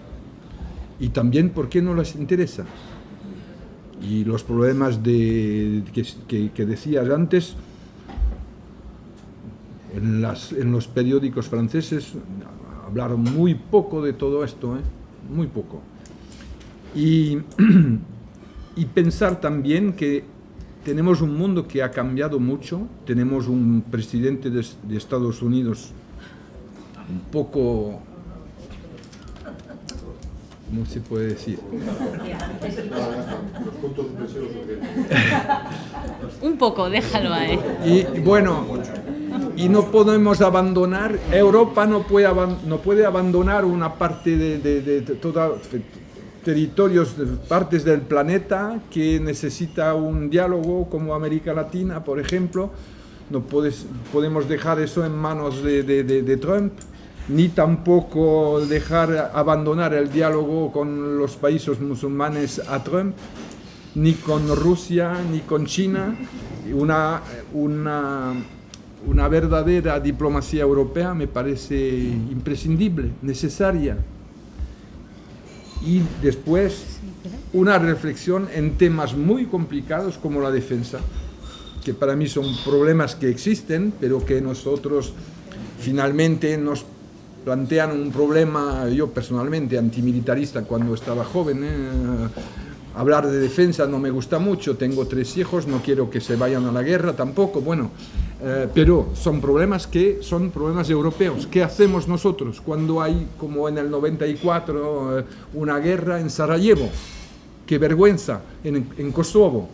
[SPEAKER 2] y también porque no les interesa. Y los problemas que decías antes, en los periódicos franceses hablaron muy poco de todo esto, muy poco. Y pensar también que tenemos un mundo que ha cambiado mucho, tenemos un presidente de Estados Unidos un poco, ¿cómo se puede decir?
[SPEAKER 1] Un poco, déjalo ahí.
[SPEAKER 2] Y bueno, y no podemos abandonar, Europa no puede abandonar una parte de toda territorios, partes del planeta que necesita un diálogo, como América Latina, por ejemplo. No podemos dejar eso en manos de Trump, ni tampoco abandonar el diálogo con los países musulmanes a Trump, ni con Rusia, ni con China. Una verdadera diplomacia europea me parece imprescindible, necesaria. Y después una reflexión en temas muy complicados como la defensa, que para mí son problemas que existen, pero que nosotros finalmente nos plantean un problema. Yo personalmente antimilitarista cuando estaba joven, hablar de defensa no me gusta mucho, tengo 3 hijos, no quiero que se vayan a la guerra tampoco, pero son problemas europeos. ¿Qué hacemos nosotros cuando hay, como en el 94, una guerra en Sarajevo? ¡Qué vergüenza! En Kosovo,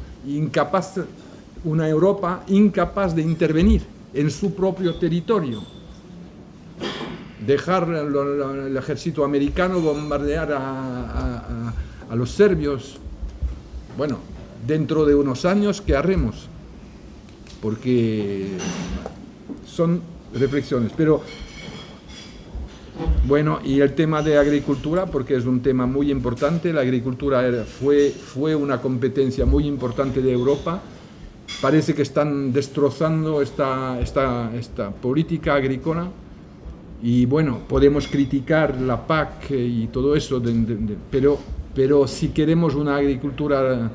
[SPEAKER 2] una Europa incapaz de intervenir en su propio territorio. Dejar el ejército americano bombardear a los serbios. Bueno, dentro de unos años, ¿qué haremos? Porque son reflexiones. Pero, bueno, y el tema de agricultura, porque es un tema muy importante. La agricultura fue una competencia muy importante de Europa. Parece que están destrozando esta política agrícola. Y bueno, podemos criticar la PAC y todo eso, pero si queremos una agricultura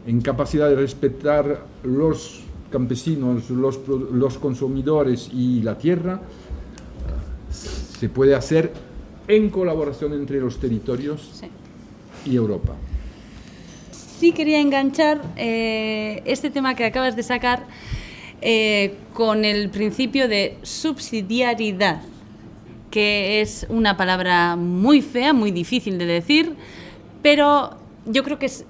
[SPEAKER 2] en capacidad de respetar los campesinos, los consumidores y la tierra, se puede hacer en colaboración entre los territorios y Europa.
[SPEAKER 1] Sí quería enganchar este tema que acabas de sacar con el principio de subsidiariedad, que es una palabra muy fea, muy difícil de decir, pero yo creo que es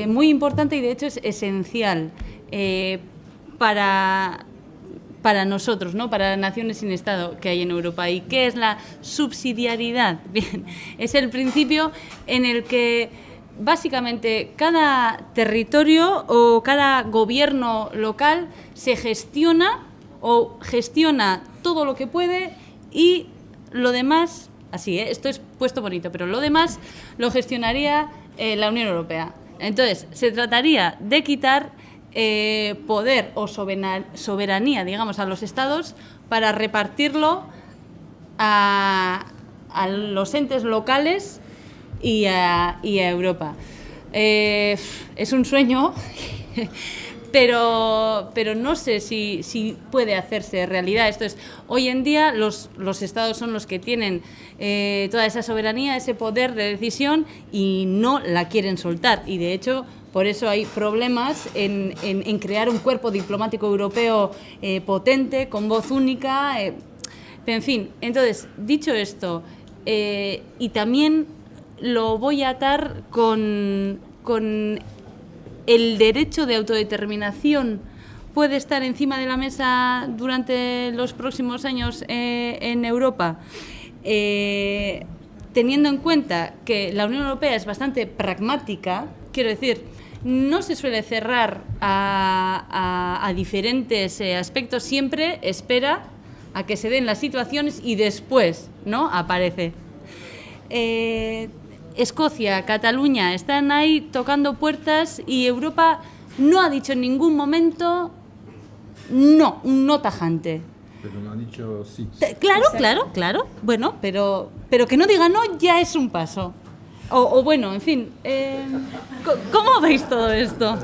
[SPEAKER 1] muy importante y de hecho es esencial para nosotros, ¿no? Para las naciones sin Estado que hay en Europa. ¿Y qué es la subsidiariedad? Bien, es el principio en el que básicamente cada territorio o cada gobierno local se gestiona todo lo que puede y lo demás, así, esto es puesto bonito, pero lo demás lo gestionaría la Unión Europea. Entonces, se trataría de quitar poder o soberanía, digamos, a los estados para repartirlo a los entes locales y a Europa. es un sueño, pero no sé si puede hacerse realidad. Esto es, hoy en día los estados son los que tienen toda esa soberanía, ese poder de decisión y no la quieren soltar. Y de hecho, por eso hay problemas en crear un cuerpo diplomático europeo potente, con voz única. En fin, entonces, dicho esto, y también lo voy a atar con el derecho de autodeterminación puede estar encima de la mesa durante los próximos años en Europa, teniendo en cuenta que la Unión Europea es bastante pragmática, quiero decir, no se suele cerrar a diferentes aspectos, siempre espera a que se den las situaciones y después, ¿no?, aparece. Escocia, Cataluña, están ahí tocando puertas y Europa no ha dicho en ningún momento no, un no tajante.
[SPEAKER 2] Pero no ha dicho sí.
[SPEAKER 1] Claro. Bueno, pero que no diga no ya es un paso. O bueno, en fin, ¿cómo veis todo esto?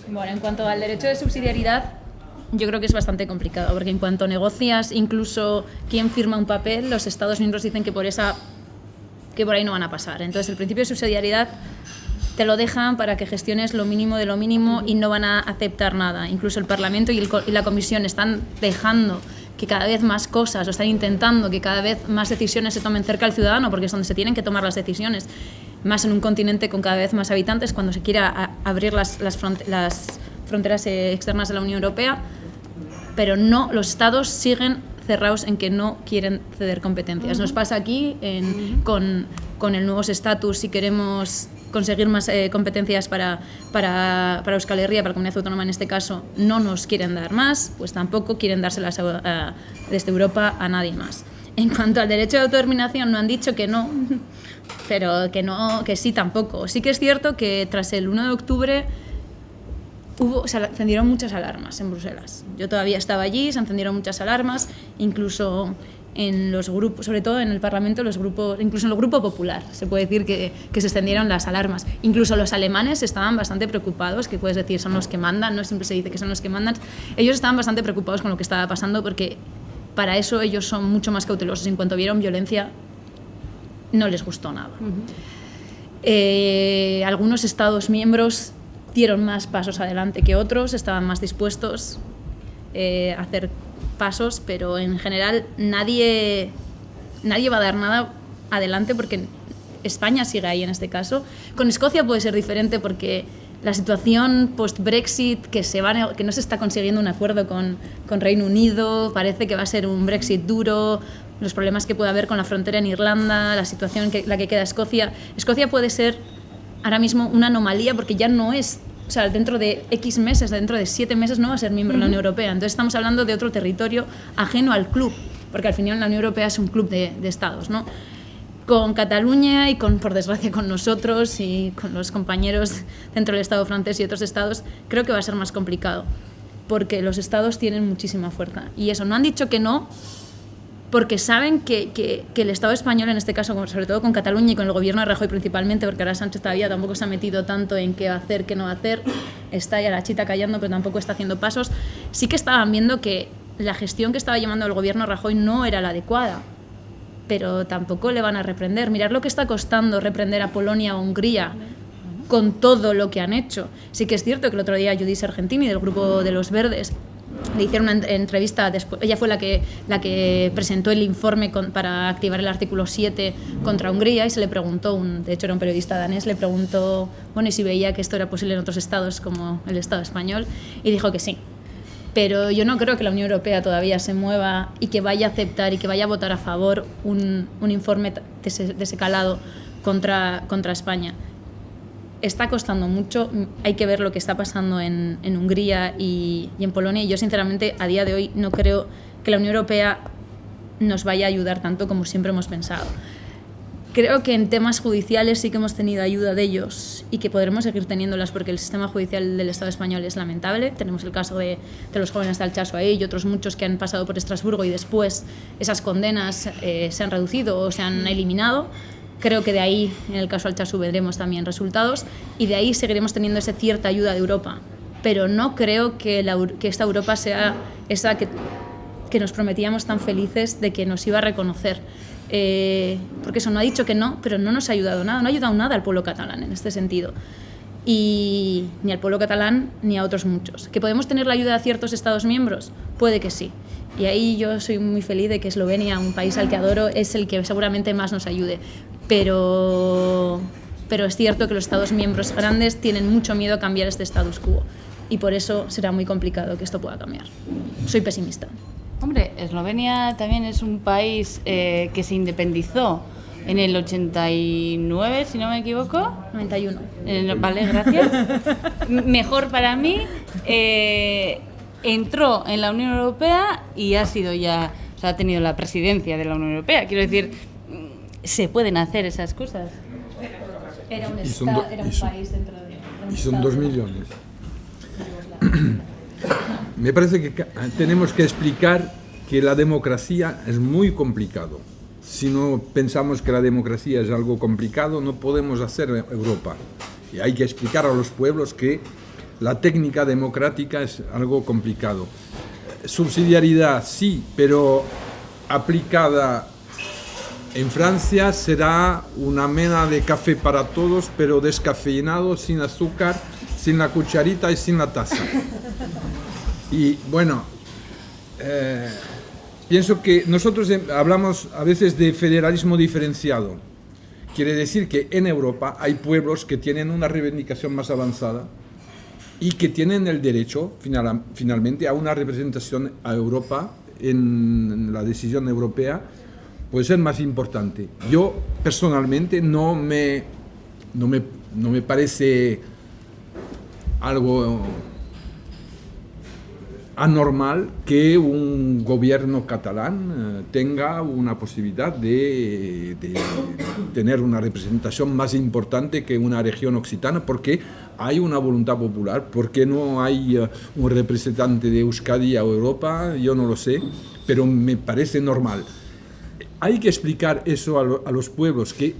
[SPEAKER 3] Bueno, en cuanto al derecho de subsidiariedad, yo creo que es bastante complicado, porque en cuanto negocias, incluso quién firma un papel, los Estados miembros dicen que por ahí no van a pasar. Entonces, el principio de subsidiariedad te lo dejan para que gestiones lo mínimo de lo mínimo y no van a aceptar nada. Incluso el Parlamento y la Comisión están dejando que cada vez más cosas, o están intentando que cada vez más decisiones se tomen cerca al ciudadano, porque es donde se tienen que tomar las decisiones, más en un continente con cada vez más habitantes, cuando se quiera abrir las fronteras externas de la Unión Europea, pero no, los Estados siguen cerrados en que no quieren ceder competencias. Nos pasa aquí con el nuevo estatus, si queremos conseguir más competencias para Euskal Herria, para la comunidad autónoma en este caso, no nos quieren dar más, pues tampoco quieren dárselas desde Europa a nadie más. En cuanto al derecho de autodeterminación, no han dicho que no, pero que sí tampoco. Sí que es cierto que tras el 1 de octubre se encendieron muchas alarmas en Bruselas. Yo todavía estaba allí, se encendieron muchas alarmas, incluso en los grupos, sobre todo en el Parlamento, incluso en el Grupo Popular, se puede decir que se extendieron las alarmas. Incluso los alemanes estaban bastante preocupados, que puedes decir son los que mandan, no siempre se dice que son los que mandan. Ellos estaban bastante preocupados con lo que estaba pasando, porque para eso ellos son mucho más cautelosos. En cuanto vieron violencia, no les gustó nada. Algunos Estados miembros dieron más pasos adelante que otros, estaban más dispuestos a hacer pasos, pero en general nadie va a dar nada adelante, porque España sigue ahí en este caso. Con Escocia puede ser diferente, porque la situación post-Brexit, que no se está consiguiendo un acuerdo con Reino Unido, parece que va a ser un Brexit duro, los problemas que puede haber con la frontera en Irlanda, la situación la que queda Escocia. Escocia puede ser ahora mismo una anomalía, porque ya no es, o sea, dentro de X meses, dentro de 7 meses no va a ser miembro de la Unión Europea. Entonces estamos hablando de otro territorio ajeno al club, porque al final la Unión Europea es un club de estados, ¿no? Con Cataluña y por desgracia con nosotros y con los compañeros dentro del Estado francés y otros estados, creo que va a ser más complicado, porque los estados tienen muchísima fuerza. Y eso, no han dicho que no, porque saben que el Estado español, en este caso, sobre todo con Cataluña y con el gobierno de Rajoy principalmente, porque ahora Sánchez todavía tampoco se ha metido tanto en qué va a hacer, qué no va a hacer, está ya la chita callando, pero tampoco está haciendo pasos. Sí que estaban viendo que la gestión que estaba llevando el gobierno de Rajoy no era la adecuada, pero tampoco le van a reprender. Mirad lo que está costando reprender a Polonia o Hungría con todo lo que han hecho. Sí que es cierto que el otro día Judith Sargentini, del grupo de los Verdes, le hicieron una entrevista después. Ella fue la que presentó el informe para activar el artículo 7 contra Hungría, y se le preguntó, de hecho era un periodista danés, le preguntó, bueno, y si veía que esto era posible en otros estados como el Estado español, y dijo que sí. Pero yo no creo que la Unión Europea todavía se mueva y que vaya a aceptar y que vaya a votar a favor un informe de ese calado contra España. Está costando mucho, hay que ver lo que está pasando en Hungría y en Polonia, y yo sinceramente a día de hoy no creo que la Unión Europea nos vaya a ayudar tanto como siempre hemos pensado. Creo que en temas judiciales sí que hemos tenido ayuda de ellos y que podremos seguir teniéndolas, porque el sistema judicial del Estado español es lamentable. Tenemos el caso de los jóvenes de Altsasu ahí y otros muchos que han pasado por Estrasburgo y después esas condenas se han reducido o se han eliminado. Creo que de ahí, en el caso Altsatsu, veremos también resultados y de ahí seguiremos teniendo esa cierta ayuda de Europa. Pero no creo que esta Europa sea esa que nos prometíamos tan felices de que nos iba a reconocer. Porque eso no ha dicho que no, pero no nos ha ayudado nada, no ha ayudado nada al pueblo catalán en este sentido. Y ni al pueblo catalán ni a otros muchos. ¿Que podemos tener la ayuda de ciertos Estados miembros? Puede que sí. Y ahí yo soy muy feliz de que Eslovenia, un país al que adoro, es el que seguramente más nos ayude. Pero es cierto que los Estados miembros grandes tienen mucho miedo a cambiar este status quo. Y por eso será muy complicado que esto pueda cambiar. Soy pesimista.
[SPEAKER 1] Hombre, Eslovenia también es un país que se independizó en el 89, si no me equivoco.
[SPEAKER 3] 91.
[SPEAKER 1] Vale, gracias. Mejor para mí. Entró en la Unión Europea y ha sido ya, o sea, ha tenido la presidencia de la Unión Europea. Quiero decir, se pueden hacer esas cosas.
[SPEAKER 3] Era un país dentro de un
[SPEAKER 2] y son
[SPEAKER 3] estado.
[SPEAKER 2] 2 millones. Me parece que tenemos que explicar que la democracia es muy complicado. Si no pensamos que la democracia es algo complicado, no podemos hacer Europa. Y hay que explicar a los pueblos que la técnica democrática es algo complicado. Subsidiariedad sí, pero aplicada en Francia será una mena de café para todos, pero descafeinado, sin azúcar, sin la cucharita y sin la taza. Y bueno, pienso que nosotros hablamos a veces de federalismo diferenciado. Quiere decir que en Europa hay pueblos que tienen una reivindicación más avanzada y que tienen el derecho finalmente a una representación a Europa en la decisión europea, puede ser más importante. Yo personalmente no me parece algo anormal que un gobierno catalán tenga una posibilidad de tener una representación más importante que una región occitana, porque hay una voluntad popular. ¿Por qué no hay un representante de Euskadi a Europa? Yo no lo sé, pero me parece normal. Hay que explicar eso a los pueblos, que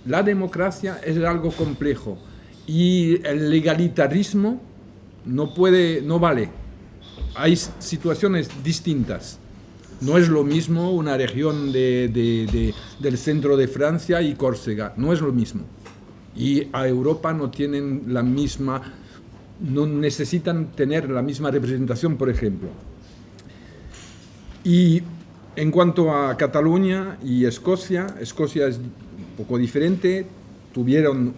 [SPEAKER 2] la democracia es algo complejo y el legalitarismo no vale. Hay situaciones distintas. No es lo mismo una región del centro de Francia y Córcega, no es lo mismo. Y a Europa no tienen la misma, no necesitan tener la misma representación, por ejemplo. Y en cuanto a Cataluña y Escocia es un poco diferente. Tuvieron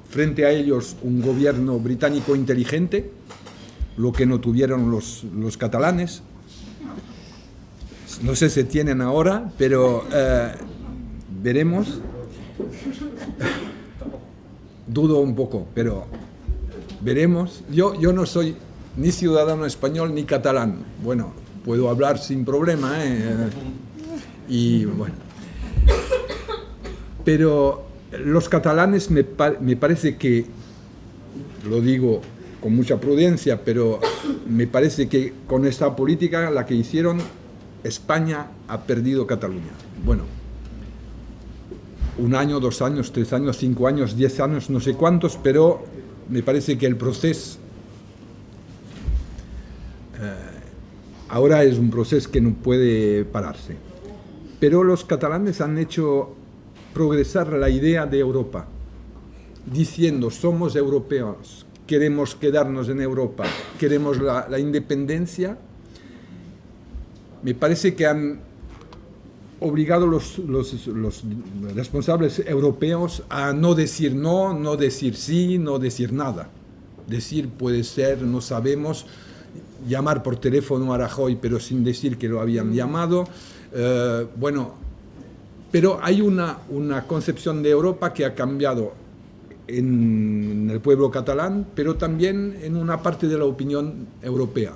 [SPEAKER 2] frente a ellos un gobierno británico inteligente, lo que no tuvieron los catalanes. No sé si tienen ahora, pero veremos. Dudo un poco, pero veremos. Yo no soy ni ciudadano español ni catalán. Bueno, puedo hablar sin problema, y bueno. Pero los catalanes me parece que, lo digo con mucha prudencia, pero me parece que con esta política, la que hicieron, España ha perdido Cataluña. Bueno, 1 año, 2 años, 3 años, 5 años, 10 años, no sé cuántos, pero me parece que el proceso ahora es un proceso que no puede pararse. Pero los catalanes han hecho progresar la idea de Europa, diciendo: somos europeos, queremos quedarnos en Europa, queremos la independencia. Me parece que han obligado los responsables europeos a no decir no, no decir sí, no decir nada. Decir puede ser, no sabemos, llamar por teléfono a Rajoy pero sin decir que lo habían llamado. Bueno, pero hay una concepción de Europa que ha cambiado en el pueblo catalán, pero también en una parte de la opinión europea.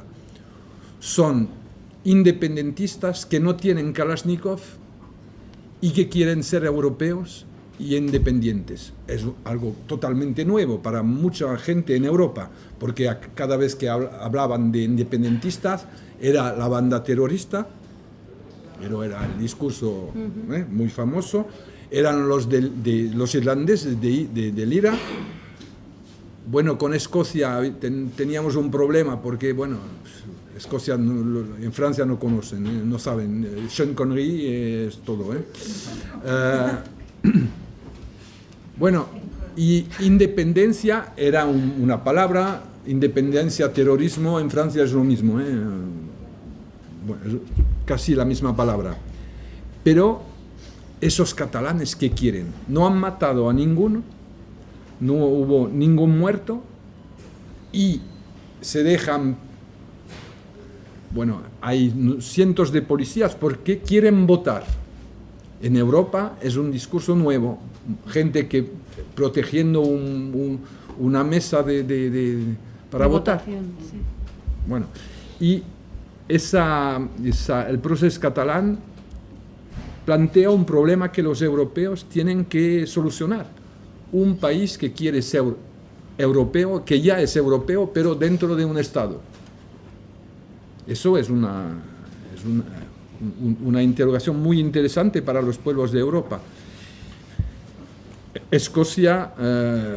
[SPEAKER 2] Son independentistas que no tienen Kalashnikov y que quieren ser europeos y independientes. Es algo totalmente nuevo para mucha gente en Europa, porque cada vez que hablaban de independentistas era la banda terrorista, pero era el discurso muy famoso, eran los los irlandeses de Lira. Bueno, con Escocia teníamos un problema porque, bueno, Escocia en Francia no conocen, no saben, Sean Connery es todo. Bueno, y independencia era una palabra, independencia, terrorismo, en Francia es lo mismo, bueno, es casi la misma palabra. Pero esos catalanes, ¿qué quieren? No han matado a ninguno, no hubo ningún muerto y se dejan, bueno, hay cientos de policías porque quieren votar. En Europa es un discurso nuevo, gente que protegiendo una mesa para votar.
[SPEAKER 3] Sí.
[SPEAKER 2] Bueno, y el proceso catalán plantea un problema que los europeos tienen que solucionar. Un país que quiere ser europeo, que ya es europeo, pero dentro de un Estado. Eso es una interrogación muy interesante para los pueblos de Europa. Escocia,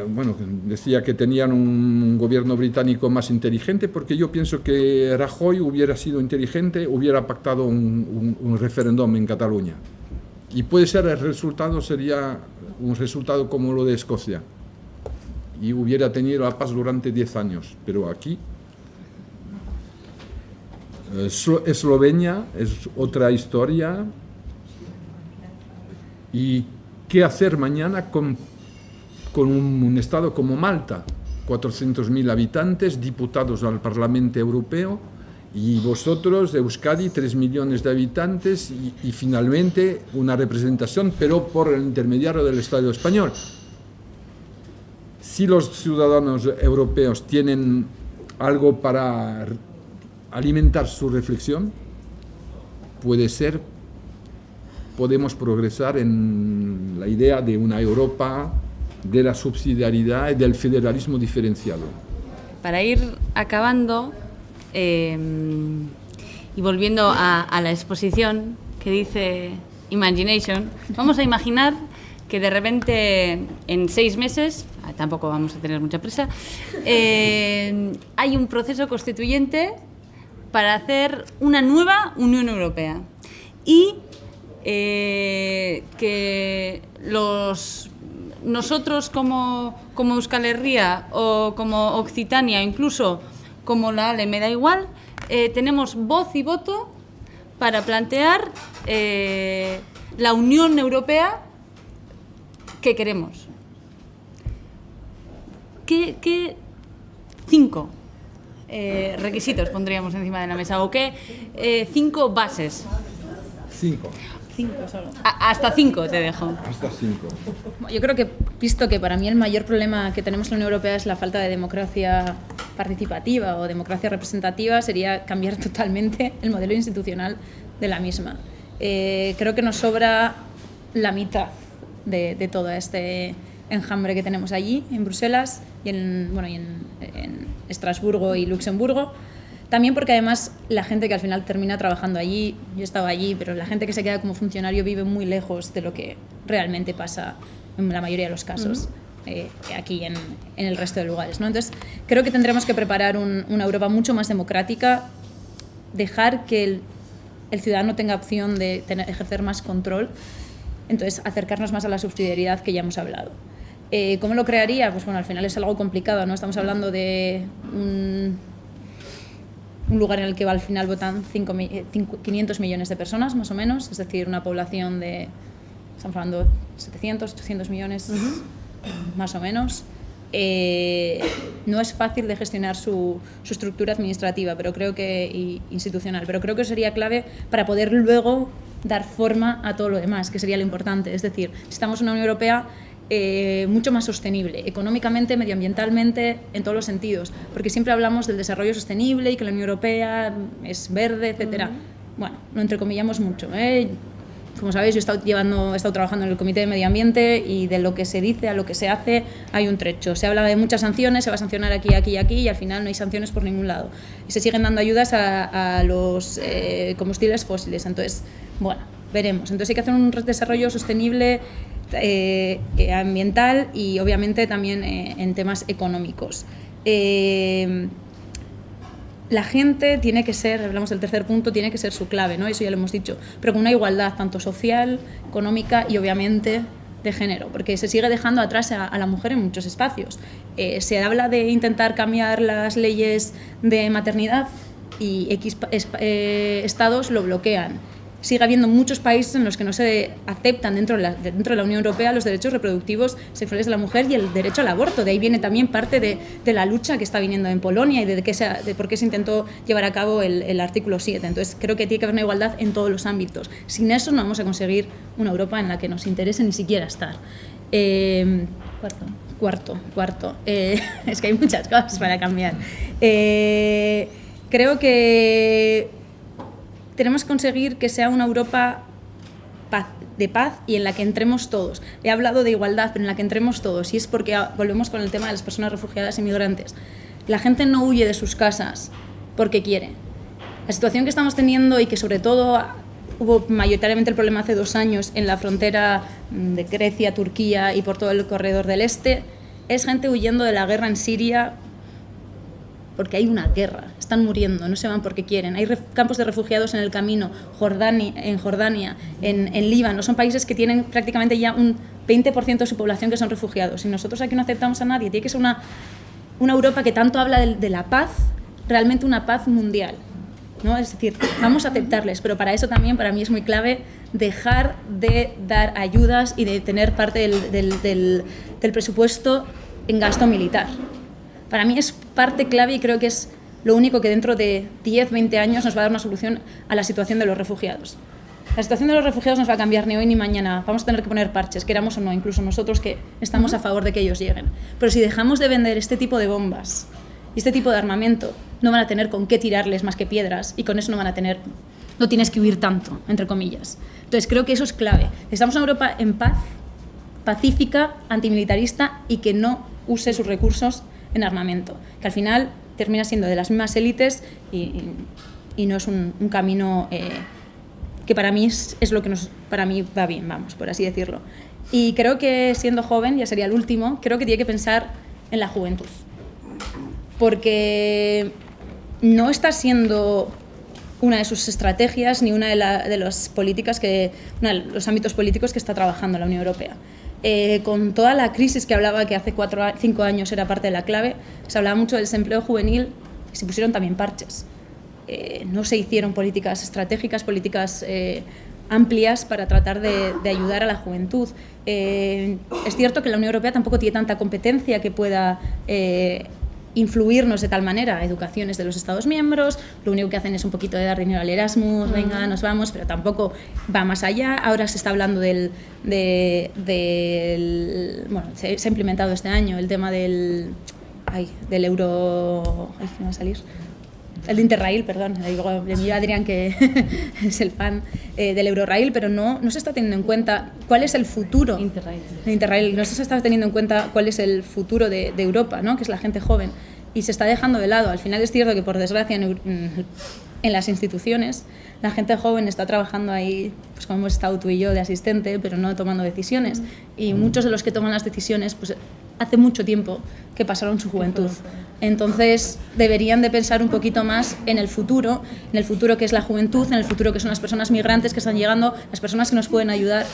[SPEAKER 2] bueno, decía que tenían un gobierno británico más inteligente, porque yo pienso que Rajoy hubiera sido inteligente, hubiera pactado un referéndum en Cataluña. Y puede ser el resultado, sería un resultado como lo de Escocia. Y hubiera tenido la paz durante 10 años. Pero aquí, Eslovenia es otra historia. ¿Y qué hacer mañana con un Estado como Malta? 400.000 habitantes, diputados al Parlamento Europeo, y vosotros, Euskadi, 3 millones de habitantes y finalmente una representación, pero por el intermediario del Estado español. Si los ciudadanos europeos tienen algo para alimentar su reflexión, podemos progresar en la idea de una Europa de la subsidiariedad y del federalismo diferenciado.
[SPEAKER 1] Para ir acabando y volviendo a la exposición que dice Imagination, vamos a imaginar que de repente en 6 meses, tampoco vamos a tener mucha prisa, hay un proceso constituyente para hacer una nueva Unión Europea y que nosotros como Euskal Herria o como Occitania, incluso como la ALE, me da igual, tenemos voz y voto para plantear la Unión Europea que queremos. ¿Qué 5 requisitos pondríamos encima de la mesa? ¿O qué 5 bases?
[SPEAKER 2] 5.
[SPEAKER 3] 5 solo.
[SPEAKER 1] Hasta 5 te dejo.
[SPEAKER 2] Hasta 5.
[SPEAKER 3] Yo creo que, visto que para mí el mayor problema que tenemos en la Unión Europea es la falta de democracia participativa o democracia representativa, sería cambiar totalmente el modelo institucional de la misma. Creo que nos sobra la mitad de todo este enjambre que tenemos allí, en Bruselas y en Estrasburgo y Luxemburgo. También porque además la gente que al final termina trabajando allí, yo estaba allí, pero la gente que se queda como funcionario vive muy lejos de lo que realmente pasa en la mayoría de los casos aquí en el resto de lugares, ¿no? Entonces creo que tendremos que preparar una Europa mucho más democrática, dejar que el ciudadano tenga opción de ejercer más control, entonces acercarnos más a la subsidiariedad que ya hemos hablado. ¿Cómo lo crearía? Pues bueno, al final es algo complicado, ¿no? Estamos hablando de un lugar en el que al final votan 500 millones de personas, más o menos, es decir, una población de, estamos hablando de 700, 800 millones, más o menos. No es fácil de gestionar su estructura administrativa y institucional, pero creo que sería clave para poder luego dar forma a todo lo demás, que sería lo importante. Es decir, necesitamos una Unión Europea mucho más sostenible, económicamente, medioambientalmente, en todos los sentidos, porque siempre hablamos del desarrollo sostenible y que la Unión Europea es verde, etcétera. Bueno, lo entrecomillamos mucho, Como sabéis, yo he estado trabajando en el Comité de Medio Ambiente y de lo que se dice a lo que se hace hay un trecho. Se habla de muchas sanciones, se va a sancionar aquí, aquí y aquí, y al final no hay sanciones por ningún lado. Y se siguen dando ayudas a los combustibles fósiles. Entonces, Bueno, veremos. Entonces hay que hacer un desarrollo sostenible ambiental y obviamente también en temas económicos. La gente tiene que ser, hablamos del tercer punto, tiene que ser su clave, ¿no? Eso ya lo hemos dicho, pero con una igualdad tanto social, económica y obviamente de género, porque se sigue dejando atrás a la mujer en muchos espacios. Se habla de intentar cambiar las leyes de maternidad y X estados lo bloquean. Sigue habiendo muchos países en los que no se aceptan dentro de la Unión Europea los derechos reproductivos sexuales de la mujer y el derecho al aborto. De ahí viene también parte de la lucha que está viniendo en Polonia y de por qué se intentó llevar a cabo el artículo 7. Entonces creo que tiene que haber una igualdad en todos los ámbitos. Sin eso no vamos a conseguir una Europa en la que nos interese ni siquiera estar. Cuarto. Es que hay muchas cosas para cambiar. Creo que tenemos que conseguir que sea una Europa de paz y en la que entremos todos. He hablado de igualdad, pero en la que entremos todos. Y es porque volvemos con el tema de las personas refugiadas y migrantes. La gente no huye de sus casas porque quiere. La situación que estamos teniendo y que sobre todo hubo mayoritariamente el problema hace 2 años en la frontera de Grecia, Turquía y por todo el corredor del este, es gente huyendo de la guerra en Siria porque hay una guerra, están muriendo, no se van porque quieren. Hay campos de refugiados en el camino, en Jordania, en Líbano. Son países que tienen prácticamente ya un 20% de su población que son refugiados. Y nosotros aquí no aceptamos a nadie. Tiene que ser una Europa que tanto habla de la paz, realmente una paz mundial, ¿no? Es decir, vamos a aceptarles, pero para eso también, para mí es muy clave dejar de dar ayudas y de tener parte del presupuesto en gasto militar. Para mí es parte clave y creo que es lo único que dentro de 10, 20 años nos va a dar una solución a la situación de los refugiados. La situación de los refugiados no va a cambiar ni hoy ni mañana. Vamos a tener que poner parches, queramos o no, incluso nosotros que estamos a favor de que ellos lleguen. Pero si dejamos de vender este tipo de bombas y este tipo de armamento, no van a tener con qué tirarles más que piedras y con eso no tienes que huir tanto, entre comillas. Entonces creo que eso es clave. Necesitamos una Europa en paz, pacífica, antimilitarista y que no use sus recursos en armamento, que al final termina siendo de las mismas élites y no es un camino que para mí es lo que para mí va bien, vamos, por así decirlo. Y creo que siendo joven, ya sería el último, creo que tiene que pensar en la juventud, porque no está siendo una de sus estrategias ni una de las políticas uno de los ámbitos políticos que está trabajando la Unión Europea. Con toda la crisis que hablaba, que hace 5 años era parte de la clave, se hablaba mucho del desempleo juvenil y se pusieron también parches. No se hicieron políticas estratégicas, políticas amplias para tratar de ayudar a la juventud. Es cierto que la Unión Europea tampoco tiene tanta competencia que pueda influirnos de tal manera. Educaciones de los Estados miembros, lo único que hacen es un poquito de dar dinero al Erasmus, venga, nos vamos, pero tampoco va más allá. Ahora se está hablando bueno, se ha implementado este año el tema del euro, ¿me va a salir? El de Interrail, perdón, le miro a Adrián que es el fan del Eurorail, pero no se está teniendo en cuenta cuál es el futuro de Interrail, no se está teniendo en cuenta cuál es el futuro de Europa, ¿no? Que es la gente joven, y se está dejando de lado. Al final es cierto que, por desgracia, en las instituciones la gente joven está trabajando ahí, pues como hemos estado tú y yo, de asistente, pero no tomando decisiones, y muchos de los que toman las decisiones pues hace mucho tiempo que pasaron su juventud. Entonces deberían de pensar un poquito más en el futuro que es la juventud, en el futuro que son las personas migrantes que están llegando, las personas que nos pueden ayudar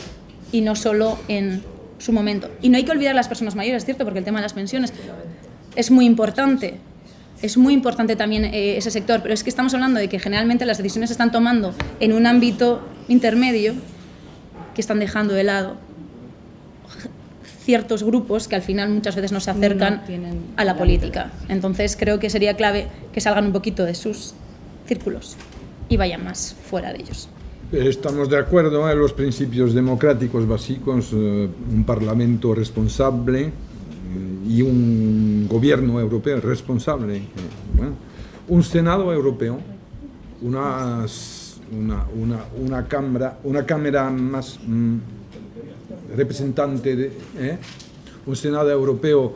[SPEAKER 3] y no solo en su momento. Y no hay que olvidar a las personas mayores, es cierto, porque el tema de las pensiones es muy importante también ese sector, pero es que estamos hablando de que generalmente las decisiones se están tomando en un ámbito intermedio que están dejando de lado ciertos grupos que al final muchas veces no se acercan a la política. Entonces creo que sería clave que salgan un poquito de sus círculos y vayan más fuera de ellos.
[SPEAKER 2] Estamos de acuerdo en los principios democráticos básicos, un parlamento responsable y un gobierno europeo responsable, bueno, un Senado europeo, una cámara más representante un Senado europeo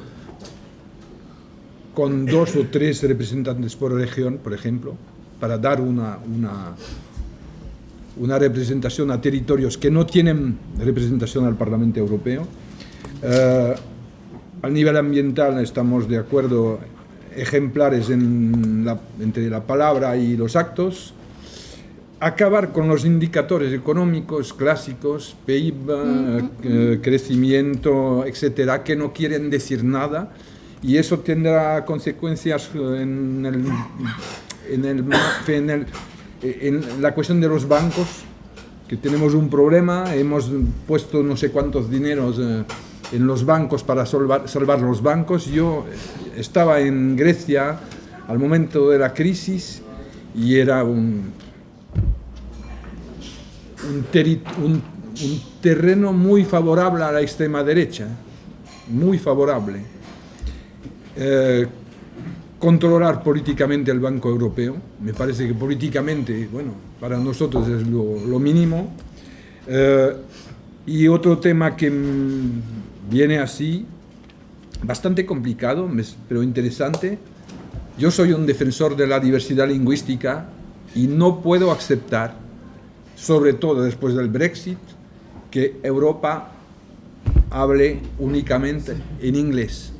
[SPEAKER 2] con 2 o 3 representantes por región, por ejemplo, para dar una representación a territorios que no tienen representación al Parlamento Europeo. A nivel ambiental estamos de acuerdo, ejemplares entre la palabra y los actos. Acabar con los indicadores económicos clásicos, PIB, crecimiento, etcétera, que no quieren decir nada, y eso tendrá consecuencias en la cuestión de los bancos, que tenemos un problema. Hemos puesto no sé cuántos dineros en los bancos para salvar los bancos. Yo estaba en Grecia al momento de la crisis y era un terreno muy favorable a la extrema derecha, muy favorable. Controlar políticamente el Banco Europeo, me parece que políticamente, bueno, para nosotros es lo mínimo. Y otro tema que viene así, bastante complicado, pero interesante. Yo soy un defensor de la diversidad lingüística y no puedo aceptar, sobre todo después del Brexit, que Europa hable únicamente en inglés.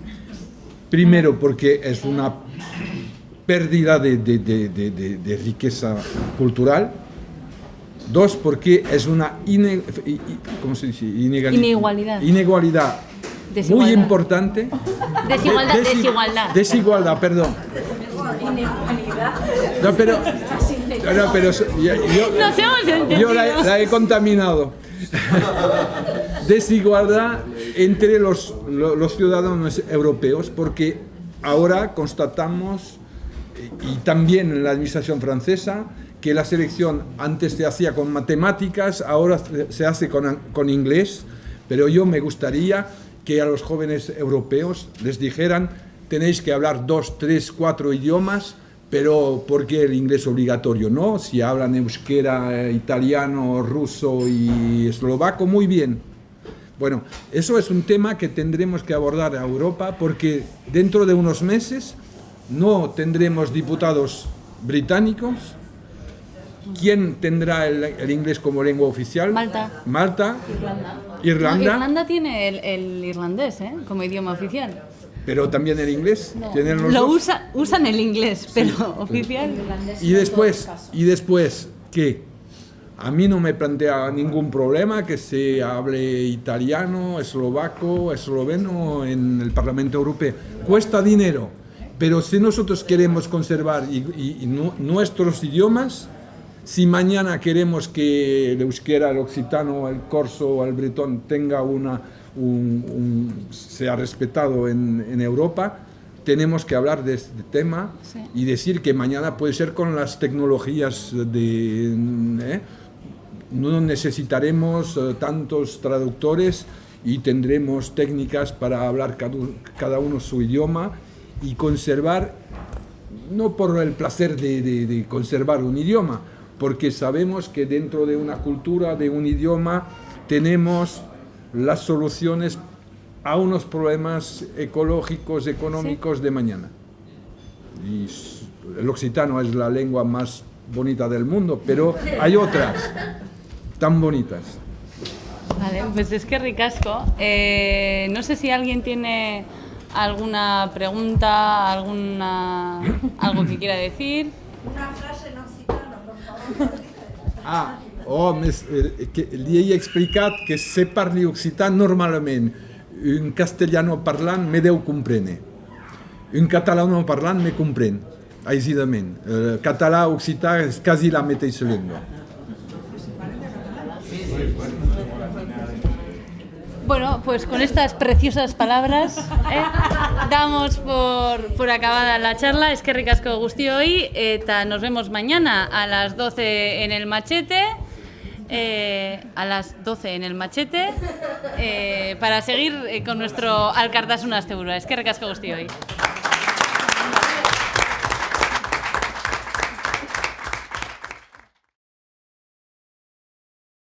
[SPEAKER 2] Primero, porque es una pérdida de riqueza cultural. Dos, porque es una ¿cómo se dice?
[SPEAKER 3] Inigualdad.
[SPEAKER 2] Inigualdad muy importante. Desigualdad, perdón. No, pero yo la he contaminado. Desigualdad entre los ciudadanos europeos, porque ahora constatamos, y también en la administración francesa, que la selección antes se hacía con matemáticas, ahora se hace con inglés, pero yo me gustaría que a los jóvenes europeos les dijeran: tenéis que hablar 2, 3, 4 idiomas, pero ¿por qué el inglés obligatorio? No, si hablan euskera, italiano, ruso y eslovaco, muy bien. Bueno, eso es un tema que tendremos que abordar a Europa, porque dentro de unos meses no tendremos diputados británicos. ¿Quién tendrá el inglés como lengua oficial? Malta. Irlanda.
[SPEAKER 3] No, Irlanda tiene el irlandés, como idioma oficial.
[SPEAKER 2] Pero también el inglés.
[SPEAKER 3] No.
[SPEAKER 2] ¿Tienen los
[SPEAKER 3] Lo
[SPEAKER 2] dos?
[SPEAKER 3] usan el inglés, pero
[SPEAKER 2] Sí.
[SPEAKER 3] oficial.
[SPEAKER 2] Y después, ¿qué? A mí no me plantea ningún problema que se hable italiano, eslovaco, esloveno en el Parlamento Europeo. Cuesta dinero, pero si nosotros queremos conservar nuestros idiomas, si mañana queremos que el euskera, el occitano, el corso o el bretón tenga sea respetado en Europa, tenemos que hablar de este tema, sí, y decir que mañana puede ser con las tecnologías no necesitaremos tantos traductores y tendremos técnicas para hablar cada uno su idioma y conservar, no por el placer de conservar un idioma, porque sabemos que dentro de una cultura, de un idioma, tenemos las soluciones a unos problemas ecológicos, económicos, sí, de mañana. Y el occitano es la lengua más bonita del mundo, pero hay otras tan bonitas.
[SPEAKER 1] Vale, pues es que ricasco. No sé si alguien tiene alguna pregunta, algo que quiera decir.
[SPEAKER 4] Una frase en occitano, por favor.
[SPEAKER 2] Li he explicat que sé parli occitan normalment. Un castellano parlant me deu comprendre. Un catalano parlant me comprèn, aisidament. Català, occità és quasi la mateixa llengua.
[SPEAKER 1] Bueno, pues con estas preciosas palabras damos por acabada la charla. Es que ricasco guztioi, eta nos vemos mañana a las 12 en el Machete. Para seguir con nuestro Alkartasun Asteburua. Es que ricasco guztioi.